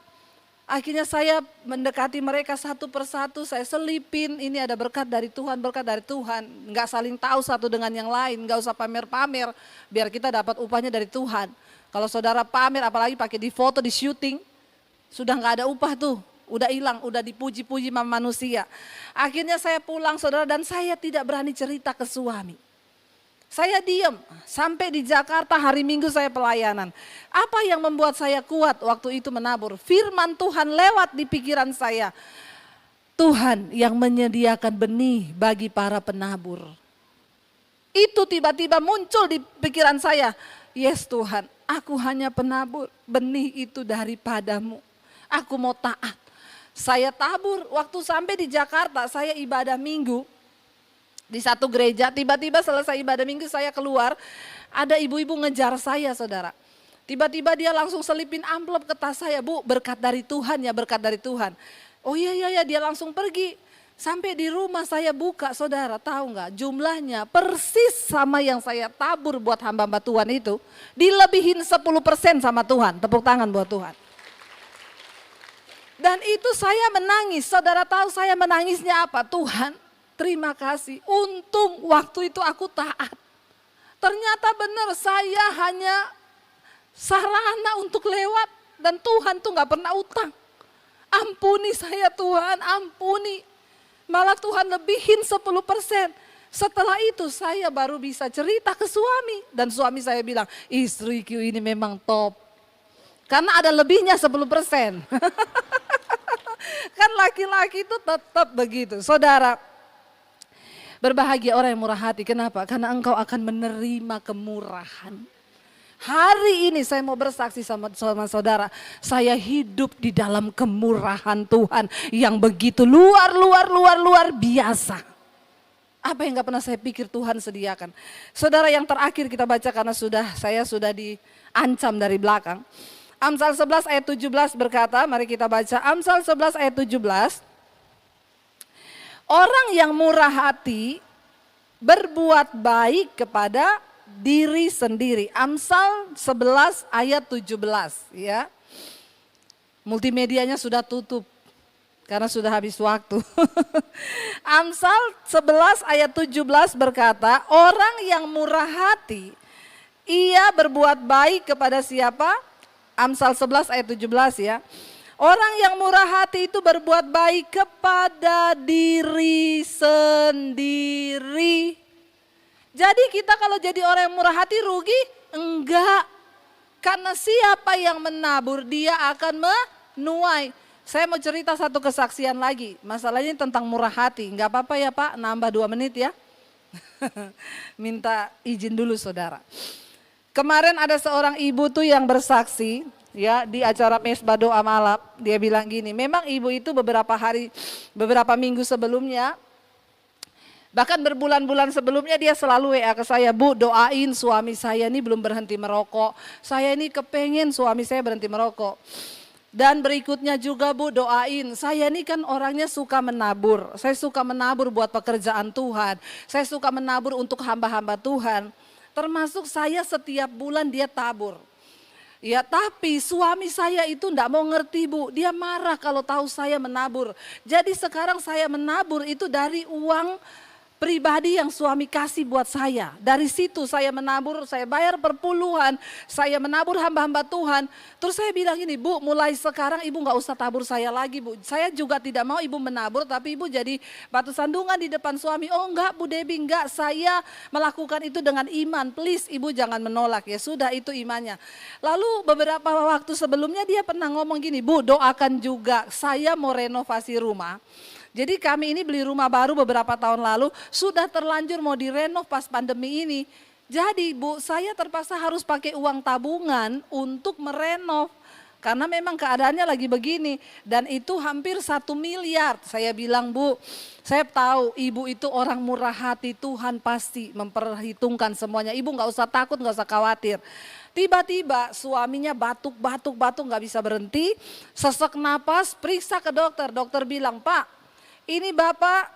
Akhirnya saya mendekati mereka satu persatu, saya selipin, ini ada berkat dari Tuhan, berkat dari Tuhan. Nggak saling tahu satu dengan yang lain, nggak usah pamer-pamer, biar kita dapat upahnya dari Tuhan. Kalau saudara pamer, apalagi pakai di foto, di syuting, sudah nggak ada upah tuh, udah hilang, udah dipuji-puji sama manusia. Akhirnya saya pulang saudara, dan saya tidak berani cerita ke suami. Saya diam, sampai di Jakarta hari Minggu saya pelayanan. Apa yang membuat saya kuat waktu itu menabur? Firman Tuhan lewat di pikiran saya. Tuhan yang menyediakan benih bagi para penabur. Itu tiba-tiba muncul di pikiran saya. Yes Tuhan, aku hanya penabur, benih itu daripadamu. Aku mau taat. Saya tabur, waktu sampai di Jakarta saya ibadah minggu. Di satu gereja, tiba-tiba selesai ibadah minggu saya keluar, ada ibu-ibu ngejar saya saudara. Tiba-tiba dia langsung selipin amplop ke tas saya, Bu, berkat dari Tuhan ya, berkat dari Tuhan. Oh iya, dia langsung pergi. Sampai di rumah saya buka saudara, tahu nggak jumlahnya persis sama yang saya tabur buat hamba-hamba Tuhan itu. Dilebihin 10% sama Tuhan, tepuk tangan buat Tuhan. Dan itu saya menangis, saudara tahu saya menangisnya apa? Tuhan, terima kasih, untung waktu itu aku taat. Ternyata benar saya hanya sarana untuk lewat dan Tuhan tuh gak pernah utang. Ampuni saya Tuhan, ampuni. Malah Tuhan lebihin 10%. Setelah itu saya baru bisa cerita ke suami. Dan suami saya bilang, istriku ini memang top. Karena ada lebihnya 10%. Kan laki-laki itu tetap begitu. Saudara, berbahagia orang yang murah hati. Kenapa? Karena engkau akan menerima kemurahan. Hari ini saya mau bersaksi sama saudara. Saya hidup di dalam kemurahan Tuhan yang begitu luar biasa. Apa yang gak pernah saya pikir Tuhan sediakan. Saudara, yang terakhir kita baca karena saya sudah diancam dari belakang. Amsal 11 ayat 17 berkata, mari kita baca Amsal 11 ayat 17. Orang yang murah hati berbuat baik kepada diri sendiri. Amsal 11 ayat 17 ya. Multimedianya sudah tutup karena sudah habis waktu. Amsal 11 ayat 17 berkata, orang yang murah hati ia berbuat baik kepada siapa? Amsal 11 ayat 17 ya. Orang yang murah hati itu berbuat baik kepada diri sendiri. Jadi kita kalau jadi orang yang murah hati rugi? Enggak. Karena siapa yang menabur dia akan menuai. Saya mau cerita satu kesaksian lagi. Masalahnya tentang murah hati. Enggak apa-apa ya Pak, nambah 2 menit ya. Minta izin dulu saudara. Kemarin ada seorang ibu tuh yang bersaksi ya di acara Mesbah Doa Malam. Dia bilang gini, memang ibu itu beberapa minggu sebelumnya, bahkan berbulan-bulan sebelumnya dia selalu WA ke saya, Bu doain suami saya ini belum berhenti merokok. Saya ini kepengen suami saya berhenti merokok. Dan berikutnya juga Bu doain, saya ini kan orangnya suka menabur. Saya suka menabur buat pekerjaan Tuhan. Saya suka menabur untuk hamba-hamba Tuhan. Termasuk saya setiap bulan dia tabur. Ya tapi suami saya itu enggak mau ngerti Bu. Dia marah kalau tahu saya menabur. Jadi sekarang saya menabur itu dari uang pribadi yang suami kasih buat saya. Dari situ saya menabur, saya bayar perpuluhan, saya menabur hamba-hamba Tuhan. Terus saya bilang gini, Bu mulai sekarang ibu gak usah tabur saya lagi Bu. Saya juga tidak mau ibu menabur tapi ibu jadi batu sandungan di depan suami. Oh enggak Bu Debbie, enggak, saya melakukan itu dengan iman. Please ibu jangan menolak ya, sudah itu imannya. Lalu beberapa waktu sebelumnya dia pernah ngomong gini, Bu doakan juga saya mau renovasi rumah. Jadi kami ini beli rumah baru beberapa tahun lalu, sudah terlanjur mau direnov pas pandemi ini. Jadi Bu, saya terpaksa harus pakai uang tabungan untuk merenov. Karena memang keadaannya lagi begini. Dan itu hampir 1 miliar. Saya bilang Bu, saya tahu ibu itu orang murah hati, Tuhan pasti memperhitungkan semuanya. Ibu gak usah takut, gak usah khawatir. Tiba-tiba suaminya batuk gak bisa berhenti. Sesak napas, periksa ke dokter. Dokter bilang, Pak, ini Bapak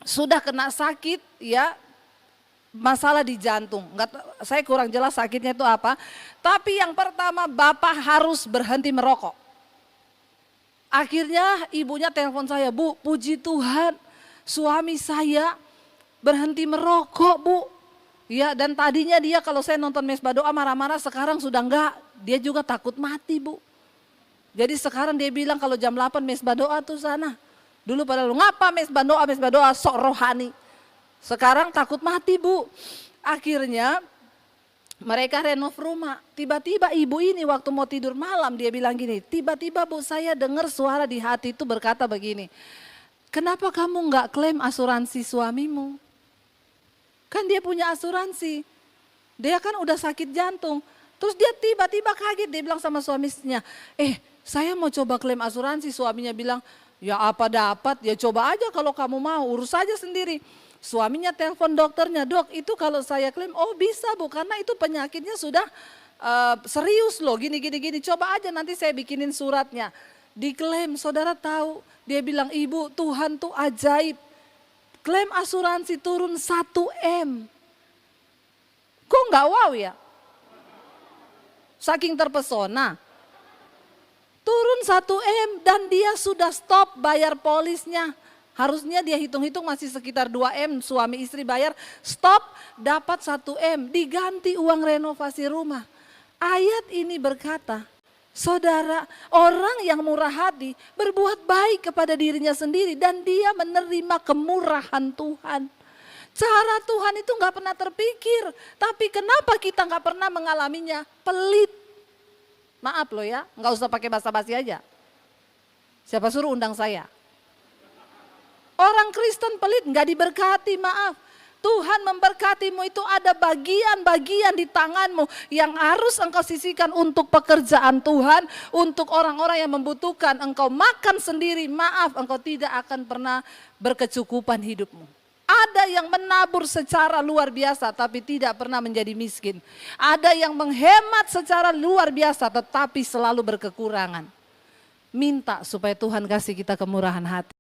sudah kena sakit ya, masalah di jantung. Saya kurang jelas sakitnya itu apa. Tapi yang pertama Bapak harus berhenti merokok. Akhirnya ibunya telepon saya, Bu, puji Tuhan suami saya berhenti merokok, Bu. Ya, dan tadinya dia kalau saya nonton mesbah doa marah-marah, sekarang sudah enggak. Dia juga takut mati, Bu. Jadi sekarang dia bilang kalau jam 8 mesbah doa tuh sana. Dulu pada lu ngapa mesbah doa sok rohani. Sekarang takut mati, Bu. Akhirnya mereka renov rumah. Tiba-tiba ibu ini waktu mau tidur malam dia bilang gini, tiba-tiba Bu saya dengar suara di hati itu berkata begini, kenapa kamu nggak klaim asuransi suamimu? Kan dia punya asuransi, dia kan udah sakit jantung. Terus dia tiba-tiba kaget, dia bilang sama suaminya, saya mau coba klaim asuransi. Suaminya bilang, ya apa dapat, ya coba aja kalau kamu mau, urus aja sendiri. Suaminya telepon dokternya, dok itu kalau saya klaim, oh bisa Bu, karena itu penyakitnya sudah serius loh, gini, coba aja nanti saya bikinin suratnya. Diklaim, saudara tahu, dia bilang ibu Tuhan tuh ajaib. Klaim asuransi turun 1 M. Kok nggak wow ya? Saking terpesona. Turun 1 M dan dia sudah stop bayar polisnya. Harusnya dia hitung-hitung masih sekitar 2 M, suami istri bayar, stop dapat 1 M, diganti uang renovasi rumah. Ayat ini berkata, saudara, orang yang murah hati berbuat baik kepada dirinya sendiri dan dia menerima kemurahan Tuhan. Cara Tuhan itu gak pernah terpikir, tapi kenapa kita gak pernah mengalaminya? Pelit. Maaf loh ya, gak usah pakai basa-basi aja. Siapa suruh undang saya? Orang Kristen pelit, gak diberkati, maaf. Tuhan memberkatimu itu ada bagian-bagian di tanganmu yang harus engkau sisihkan untuk pekerjaan Tuhan, untuk orang-orang yang membutuhkan. Engkau makan sendiri, maaf, engkau tidak akan pernah berkecukupan hidupmu. Ada yang menabur secara luar biasa tapi tidak pernah menjadi miskin. Ada yang menghemat secara luar biasa tetapi selalu berkekurangan. Minta supaya Tuhan kasih kita kemurahan hati.